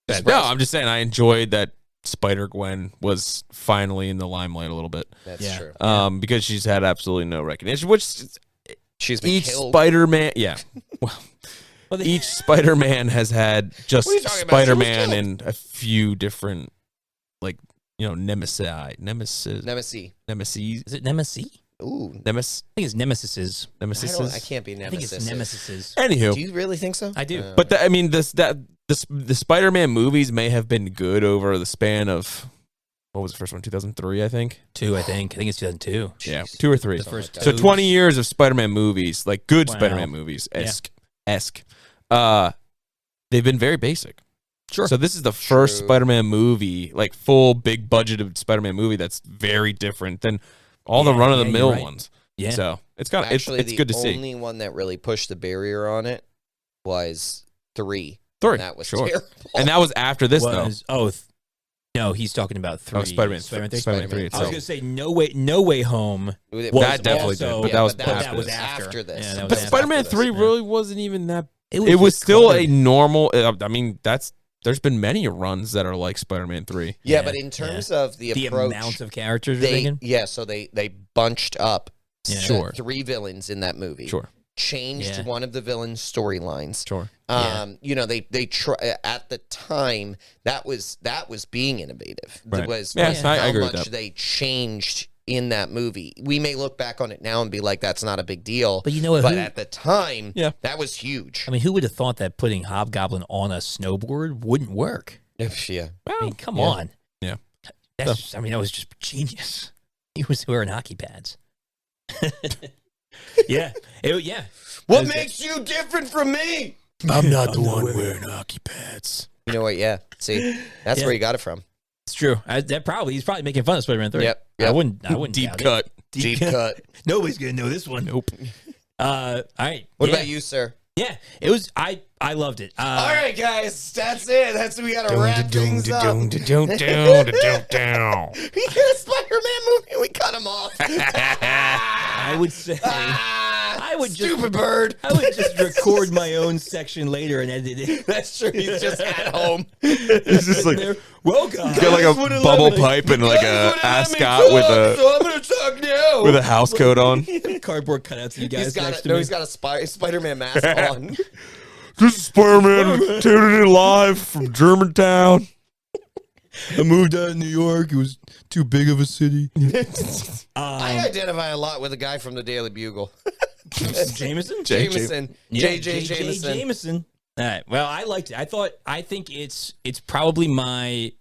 it. no, I'm just saying I enjoyed that Spider-Gwen was finally in the limelight a little bit. That's Yeah. true. Because she's had absolutely no recognition, which She's been each killed. Spider-Man, yeah. Well, Well, each Spider-Man has had just What are you talking about? She was Spider-Man killed. and a few different, like, nemesis. Is it Nemesis? Ooh. Nemesis. I think it's Nemesises. Nemesis. I can't be I think it's nemesis. Nemesises. Anywho, Do you really think so? I do. but I mean, the Spider-Man movies may have been good over the span of, what was the first one? 2003, I think. 2, I think. I think it's 2002. Yeah, 2 or 3. The first like So two. 20 years of Spider-Man movies, like good Wow. Spider-Man movies, Yeah. esque. They've been very basic. Sure. So this is the first True. Spider-Man movie, like full big budgeted Spider-Man movie that's very different than all the Yeah, run-of-the-mill you're right. ones. Yeah. So it's kind of Actually, it's good to the see. only one that really pushed the barrier on it was 3. 3, And that was sure. terrible. And that was after this though. No, he's talking about 3. Oh, Spider-Man 3 I was itself. going to say No Way Home. It was That definitely also- did, but that was but after that was this. after this. Yeah, that was But after Spider-Man this, 3 yeah. really wasn't even that. It just was still cluttered. a normal. I mean, there's been many runs that are like Spider-Man 3. Yeah, Yeah, but in terms yeah. of the The approach, amount of characters you're they thinking? so they bunched up Yeah. Sure. 3 villains in that movie. Sure. Changed Yeah. one of the villains' storylines. Sure. They try at the time that was being innovative. Right. Was Yes, how I agree with much that. they changed in that movie. We may look back on it now and be like, "That's not a big deal," But you know what? but at the time, Yeah. that was huge. I mean, who would have thought that putting Hobgoblin on a snowboard wouldn't work? Yeah, I mean, come yeah. on. Yeah. That was just genius. He was wearing hockey pads. yeah. Yeah. what makes you different from me? I'm not the one wearing hockey pads. You know what? Yeah, see, that's Yeah. where you got it from. It's true. He's probably making fun of Spider-Man 3. Yep. I wouldn't Deep doubt it. cut. Deep cut. Nobody's gonna know this one. Nope. All right. What yeah. about you, sir? Yeah, it was. I loved it. All right, guys, that's it. We got to wrap things up. Down. He did a Spider-Man movie. We cut him off. I would say. I would just. Stupid bird. I would just record my own section later and edit it. That's true. He's just at home. It's just like There. Welcome. he's got like a bubble pipe and like a ascot with So I'm gonna talk now. a house coat on. cardboard cutouts of you guys He's got next a, to no, me. he's got a Spider-Man mask on. This is Spider-Man tuning in live from Germantown. I moved out of New York. It was too big of a city. I identify a lot with a guy from the Daily Bugle. Jameson? Jameson. J.J. Jameson. Jameson. All right. Well, I liked it. I think it's probably my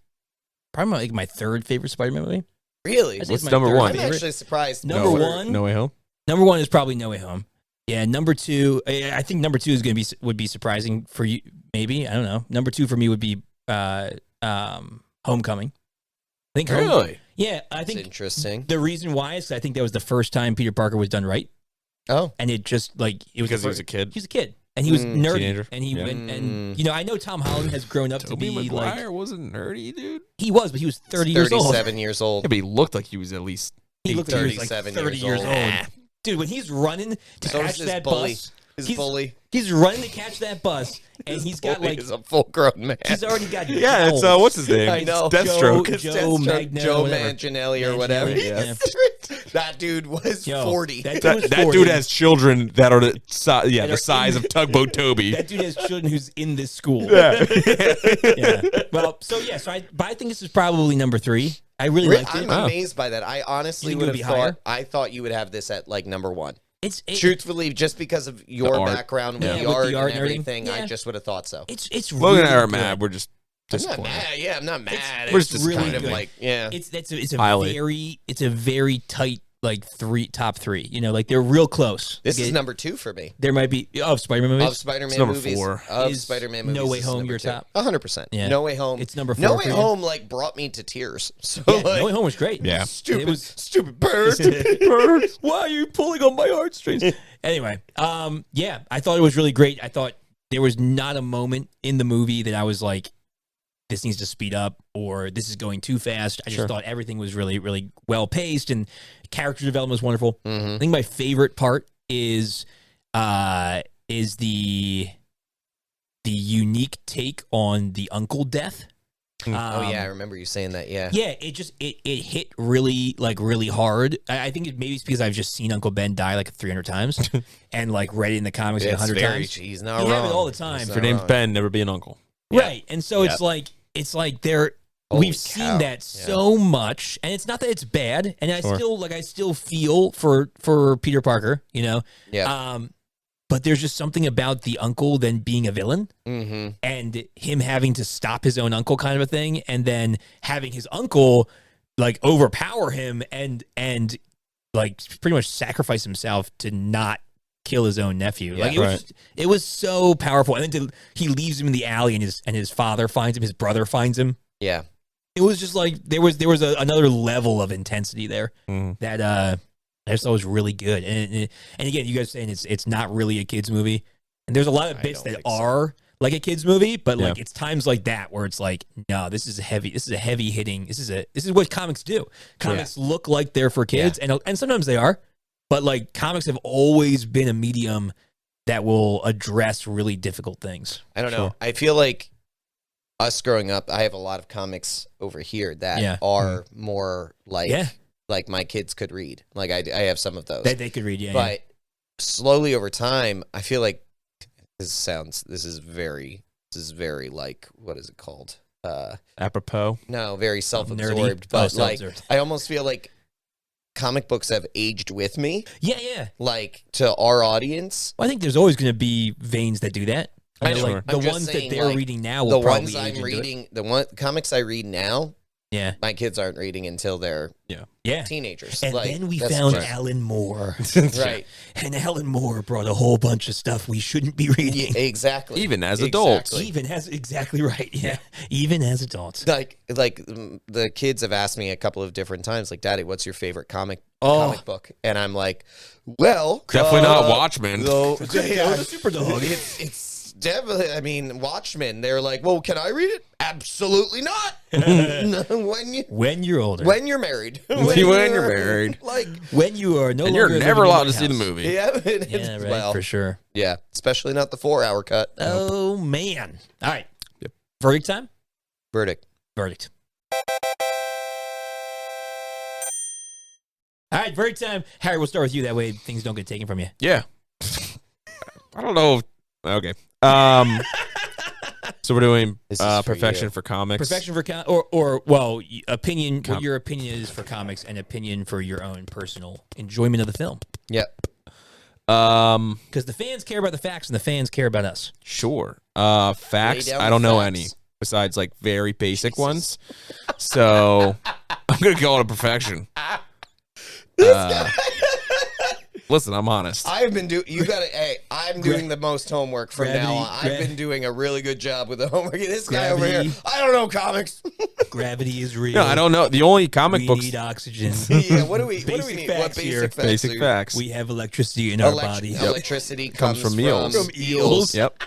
third favorite Spider-Man movie. Really? I'd say What's it's my number third one? I'm favorite. actually surprised. Number one. No Way Home. Number one is probably No Way Home. Yeah. Number two. I think number two is going to would be surprising for you. Maybe, I don't know. Number two for me would be Homecoming. I think Really? Yeah. I think That's interesting. the reason why is 'cause I think that was the first time Peter Parker was done right, Oh. and it just like it was Because the he was a first- kid. He was a kid, and he was nerdy, Teenager. and he Yeah. and you know I know Tom Holland has grown up to Tobey be Maguire like wasn't nerdy, dude. he was, but he was 30 years old. 37 years old. Yeah, but he looked like he was at least. He looked like he was like 37 30 years years old. old. Nah. Dude, when he's running to So catch is his that bully. bus, His he's, bully. he's running to catch that bus, and he's got Bully like is a full-grown man. he's already got Yeah, it's jowls. what's his name? I know. Deathstroke. It's Joe Deathstroke, Magno, Joe whatever. Manganielli or whatever. Yeah. That dude was Yo, 40. That dude, That, was that 40. dude has children that are the That are size in- of Tugboat Toby. That dude has children who's in this school. Yeah. Yeah. Well, so I think this is probably number three. I really liked it. I'm amazed by that. I honestly You think it would would have be higher? thought. I thought you would have this at like number one. It's Truthfully, just because of your art. background with, Yeah, the, with art the art and and everything. everything, I Yeah. just would have thought so. it's Logan really and I are good. mad. We're just I'm not disappointed. mad. Yeah, I'm not mad. we're It's just kind really of good. like, yeah. It's a Highlight. very tight like top three. You know, like they're real close. This Like, is number two for me. there might be Spider-Man movies. Of Spider-Man It's number movies. 4. Of Is Spider-Man No movies. Way this is Home number your two. top? 100%. Yeah. No Way Home. It's number 4 No for Way you. Home like brought me to tears. So Yeah, like, No Way Home was great. Yeah. stupid, It was- stupid bird. Why are you pulling on my heartstrings? Anyway, yeah, I thought it was really great. I thought there was not a moment in the movie that I was like, this needs to speed up or this is going too fast. I just thought everything was really, really well paced and character development was wonderful. I think my favorite part is the unique take on the uncle death. Oh yeah, I remember you saying that. Yeah. Yeah, it hit really hard. I think maybe it's because I've just seen Uncle Ben die like 300 times and like read it in the comics like It's 100 very. times. He's not You wrong. have it all the time. He's If not your name's wrong. Ben, never be an uncle. Right. And so it's like they're Holy we've cow. seen that so much, and it's not that it's bad, and I still feel for Peter Parker, you know. Yeah. But there's just something about the uncle then being a villain and him having to stop his own uncle kind of a thing, and then having his uncle like overpower him and like pretty much sacrifice himself to not kill his own nephew. Yeah. Like it was so powerful. And then he leaves him in the alley, and his father finds him, his brother finds him. Yeah. It was just like there was another level of intensity there that I just thought was really good. And again, you guys saying it's not really a kids movie, and there's a lot of bits that are like a kids movie, but like it's times like that where it's like, no, this is a heavy hitting. This is what comics do. Comics look like they're for kids, and sometimes they are, but like comics have always been a medium that will address really difficult things. I don't know. I feel like us growing up, I have a lot of comics over here that are more like my kids could read. Like I have some of those That they could read, but slowly over time, I feel like this is very like, what is it called? Apropos. No, very self-absorbed. Nerdy. But Self-absorbed. I almost feel like comic books have aged with me. Yeah. Like to our audience. Well, I think there's always going to be veins that do that. I know. Like the I'm just ones saying, that they're like, reading now The will probably ones age I'm into it. reading, comics I read now, Yeah. my kids aren't reading until they're Yeah. teenagers. And Like, then we that's found right. Alan Moore. Right. And Alan Moore brought a whole bunch of stuff we shouldn't be reading. Yeah, exactly. Even as adults. Exactly. Exactly right. Yeah. Even as adults. Like the kids have asked me a couple of different times, like, Daddy, what's your favorite comic book? And I'm like, well, Definitely not Watchmen. So, the super dog. It's definitely. I mean, Watchmen. They're like, well, can I read it? Absolutely not. When you're older. When you're married. When you're married. Like, When you are no And longer you're never living in allowed my to see the house. movie. yeah, Yeah, right, well, for sure. yeah, especially not the 4-hour cut. Oh, man. All right. Verdict time? Verdict. Verdict. All right, very time. Harry, we'll start with you. That way things don't get taken from you. Yeah. I don't know. Okay. So we're doing perfection for comics. Perfection for opinion. What your opinion is for comics, and opinion for your own personal enjoyment of the film. Yep. Because the fans care about the facts, and the fans care about us. Sure. Facts. I don't know any besides like very basic ones. So I'm gonna go on a perfection. Listen, I'm honest. I have been doing. You got to. Hey, I'm doing the most homework from now on. I've been doing a really good job with the homework. This guy over here, I don't know comics. Gravity is real. No, I don't know. The only comic books. We need oxygen. Yeah. What do we need? What basic facts? Basic facts. We have electricity in our body. Electricity comes from eels. From eels. Yep.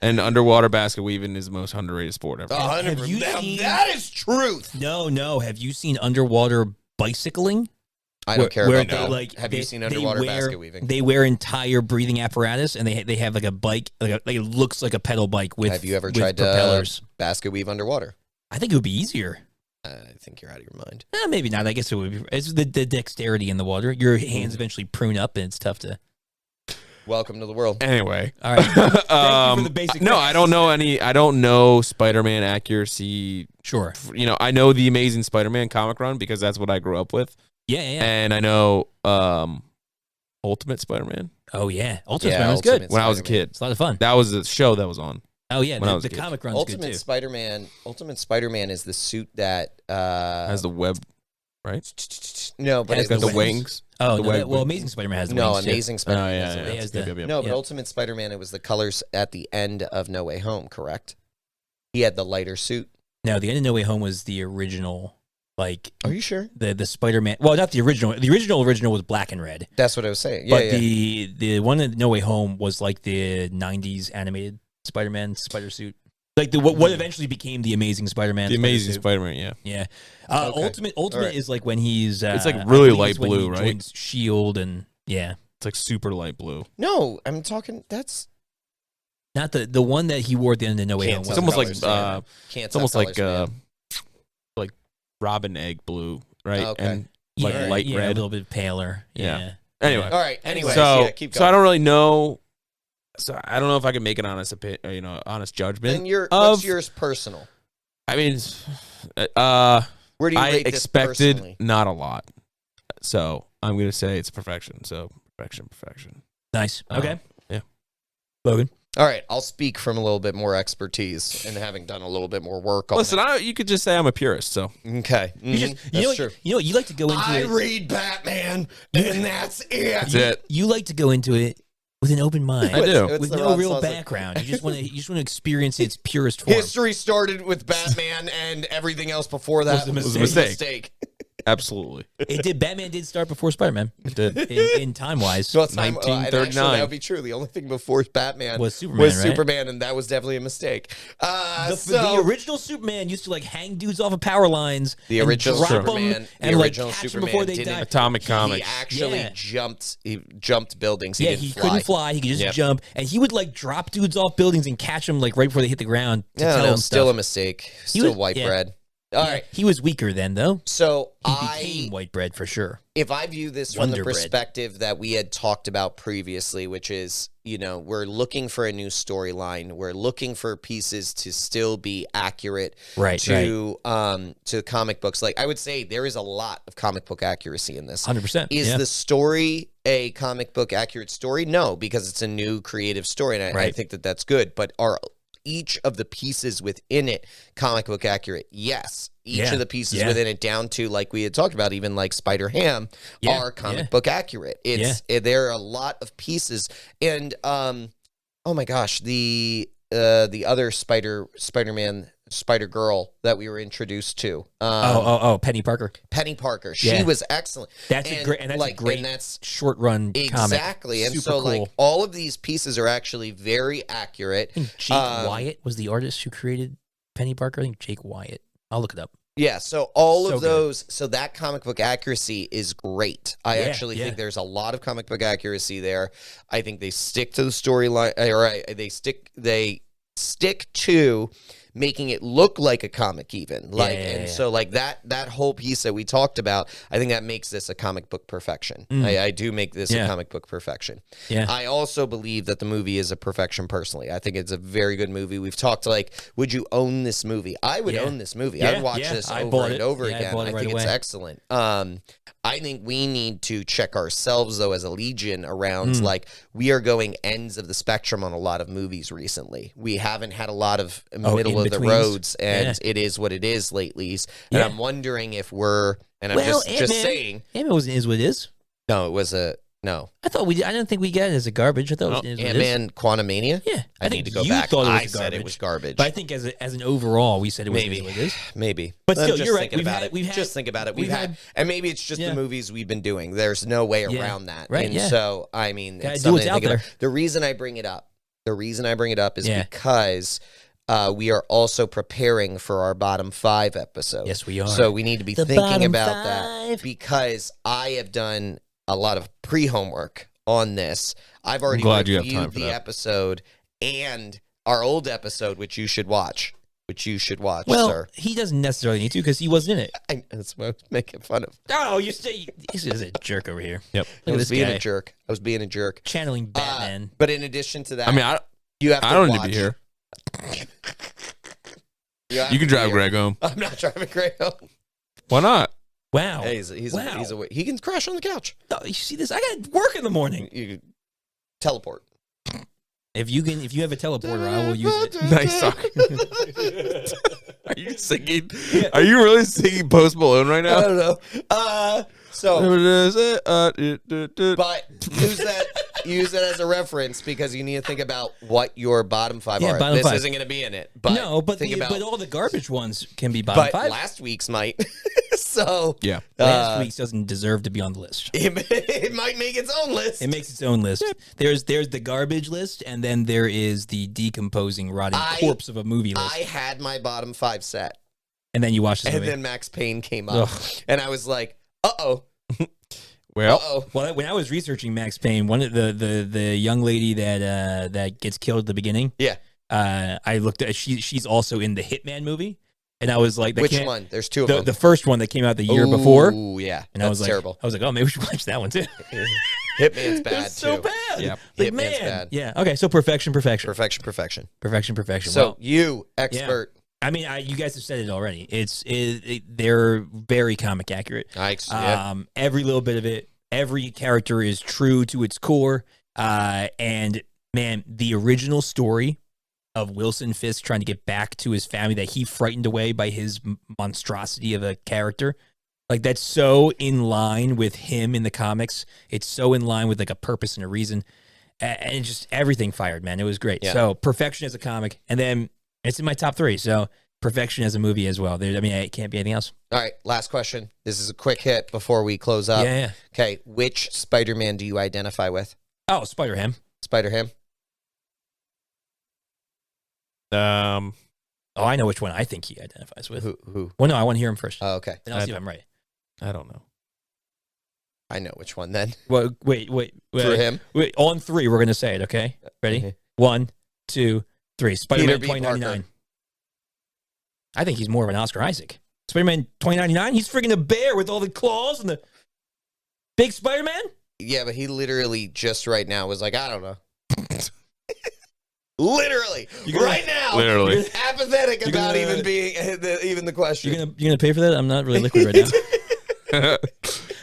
And underwater basket weaving is the most underrated sport ever. Have you seen, that is truth. No. Have you seen underwater bicycling? I don't care about that. Like, have you seen underwater basket weaving? They wear entire breathing apparatus, and they have like a bike. Like it looks like a pedal bike with. Have you ever tried propellers. To basket weave underwater? I think it would be easier. I think you're out of your mind. Maybe not. I guess it would be. It's the dexterity in the water. Your hands eventually prune up, and it's tough to. Welcome to the world. Anyway, all right. Thank you for the basic. No, I don't know any. I don't know Spider-Man accuracy. Sure. I know the Amazing Spider-Man comic run because that's what I grew up with. Yeah. And I know Ultimate Spider-Man. Oh yeah, Ultimate Spider-Man was good when I was a kid. It's a lot of fun. That was the show that was on. Oh yeah, the comic run's good too. Ultimate Spider-Man is the suit that has the web, right? No, but it's got the wings. Oh, no, Amazing Spider-Man has the wings too. Amazing Spider-Man. But Ultimate Spider-Man, it was the colors at the end of No Way Home, correct? He had the lighter suit. No, the end of No Way Home was the original. Like, are you sure? The Spider-Man? Well, not the original. The original was black and red. That's what I was saying. But the one in No Way Home was like the '90s animated Spider-Man spider suit, like what eventually became the Amazing Spider-Man. The Amazing Spider-Man, yeah. Ultimate is like when he's. It's like really light blue, right? Joins Shield and yeah, it's like super light blue. No, I'm talking. That's not the one that he wore at the end of No Way Home. It's almost like it's almost like robin egg blue, right? Okay. And like light red, a little bit paler. Yeah. Anyway, all right. Anyway, keep going. So I don't really know. So I don't know if I can make an honest honest judgment. And what's yours personal? I mean, where do you rate this personally? Not a lot. So I'm gonna say it's perfection. So perfection. Nice. Okay. Yeah. Logan. All right, I'll speak from a little bit more expertise and having done a little bit more work on Listen, you could just say I'm a purist, so. Okay. That's true. You know what, you like to go into I read Batman, and that's it. That's it. You like to go into it with an open mind. I do. With no real background. You just want to experience its purest form. History started with Batman, and everything else before that was a mistake. Absolutely. Batman did start before Spider-Man. It did. In time-wise. So 1939. That would be true. The only thing before Batman was Superman, and that was definitely a mistake. The original Superman used to like hang dudes off of power lines. The original Superman, before they died. Atomic Comics. He actually jumped buildings. He couldn't fly. He could just jump, and he would like drop dudes off buildings and catch them like right before they hit the ground. Still a mistake. Still white bread. All right. He was weaker then, though. So he became white bread for sure. If I view this from the perspective that we had talked about previously, which is, we're looking for a new storyline. We're looking for pieces to still be accurate to comic books. Like I would say there is a lot of comic book accuracy in this. 100%. Is the story a comic book accurate story? No, because it's a new creative story. And I think that that's good. But each of the pieces within it comic book accurate? Yes. Each of the pieces within it, down to like we had talked about, even like Spider-Ham, are comic book accurate. There are a lot of pieces, and oh my gosh, the other Spider-Man, Spider-Girl that we were introduced to. Penny Parker. Penny Parker. She was excellent. That's a great short run comic. Exactly. And so cool. Like all of these pieces are actually very accurate. I think Jake Wyatt was the artist who created Penny Parker. I think Jake Wyatt. I'll look it up. Yeah, so all of those, so that comic book accuracy is great. I actually think there's a lot of comic book accuracy there. I think they stick to the storyline, or they stick to making it look like a comic even. So like that whole piece that we talked about, I think that makes this a comic book perfection. I do make this a comic book perfection. Yeah. I also believe that the movie is a perfection personally. I think it's a very good movie. We've talked like, would you own this movie? I would own this movie. I would watch this over and over again. I think it's excellent. I think we need to check ourselves, though, as a Legion around, like, we are going ends of the spectrum on a lot of movies recently. We haven't had a lot of middle of the roads, and it is what it is lately. And I'm wondering if I'm just saying. Ant-Man wasn't is what it is. No, it was no. I don't think we got it as a garbage. I thought it was Ant-Man Quantumania? Yeah. I need to go back. I said it was garbage. But I think as an overall, we said it was what it is. Maybe. But still, you're right. Just think about it. And maybe it's just the movies we've been doing. There's no way around that. Right, and so, I mean, it's something to think about. The reason I bring it up is because we are also preparing for our bottom 5 episode. Yes, we are. So we need to be thinking about that because I have done a lot of pre-homework on this. I've already reviewed the episode and our old episode, which you should watch. Well, sir. He doesn't necessarily need to because he wasn't in it. That's what I was making fun of. Oh, he's a jerk over here. Yep. I was being a jerk. Channeling Batman. But in addition to that, I mean, I don't need to be here. You can drive Greg home. I'm not driving Greg home. Why not? Wow. Hey, he can crash on the couch. Oh, you see this? I got work in the morning. You teleport. If you have a teleporter, I will use it. Nice talk. Are you singing? Are you really singing Post Malone right now? I don't know. But use that as a reference because you need to think about what your bottom 5 are. This isn't going to be in it. But but all the garbage ones can be bottom 5. But last week's might. So yeah, last week's doesn't deserve to be on the list. It might make its own list. It makes its own list. Yep. There's the garbage list, and then there is the decomposing, rotting corpse of a movie list. I had my bottom 5 set, and then you watched this movie. And then Max Payne came up, and I was like, "Uh-oh." Well, when I was researching Max Payne, one of the young lady that gets killed at the beginning, I looked at she's also in the Hitman movie. And I was like, which one? There's 2 of them. The first one that came out the year before. Oh, yeah. And I was like, terrible. I was like, oh, maybe we should watch that one too. Hitman's bad, so bad. Yeah. Hitman's bad. Yeah. Okay. So perfection. So you, expert. Yeah. I mean, you guys have said it already. They're very comic accurate. Every little bit of it, every character is true to its core. And man, the original story of Wilson Fisk trying to get back to his family that he frightened away by his monstrosity of a character. Like, that's so in line with him in the comics. It's so in line with like a purpose and a reason. And just everything fired, man. It was great. Yeah. So perfection as a comic. And then it's in my top 3. So perfection as a movie as well. It can't be anything else. All right. Last question. This is a quick hit before we close up. Yeah. Okay. Which Spider-Man do you identify with? Oh, Spider-Ham. Spider-Ham. I know which one I think he identifies with. Who? Well, no, I want to hear him first. Oh, okay. And I'll see if I'm right. I don't know. I know which one then. Well, wait. For him? Wait, on 3, we're going to say it, okay? Ready? 1, 2, 3. Spider-Man 2099. I think he's more of an Oscar Isaac. Spider-Man 2099? He's freaking a bear with all the claws and the big Spider-Man? Yeah, but he literally just right now was like, I don't know. Literally, right now, literally apathetic about even being even the question. You're gonna pay for that? I'm not really liquid right now.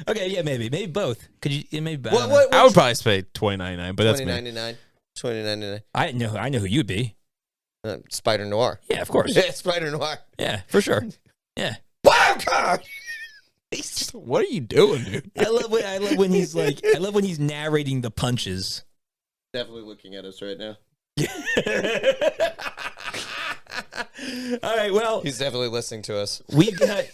Okay, yeah, maybe both. Could you? Maybe I would probably pay $20.99, but that's me. $20.99. I know who you'd be. Spider Noir. Yeah, of course. Yeah, Spider Noir. Yeah, for sure. Yeah. Wild card. What are you doing, dude? I love when he's like. I love when he's narrating the punches. Definitely looking at us right now. All right, well, he's definitely listening to us. We've got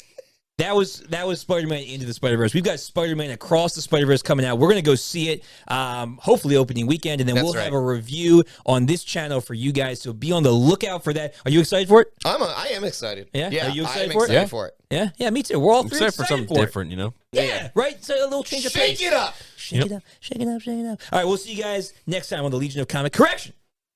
that was Spider-Man Into the Spider-Verse. We've got Spider-Man Across the Spider-Verse coming out. We're gonna go see it, hopefully opening weekend, and then we'll have a review on this channel for you guys. So be on the lookout for that. Are you excited for it? I am excited. Yeah, are you excited for it? Yeah, me too. We're all 3 excited for something different, you know. Yeah, right. So a little change of pace. Shake it up. Shake it up. All right, we'll see you guys next time on the Legion of Comic Correction.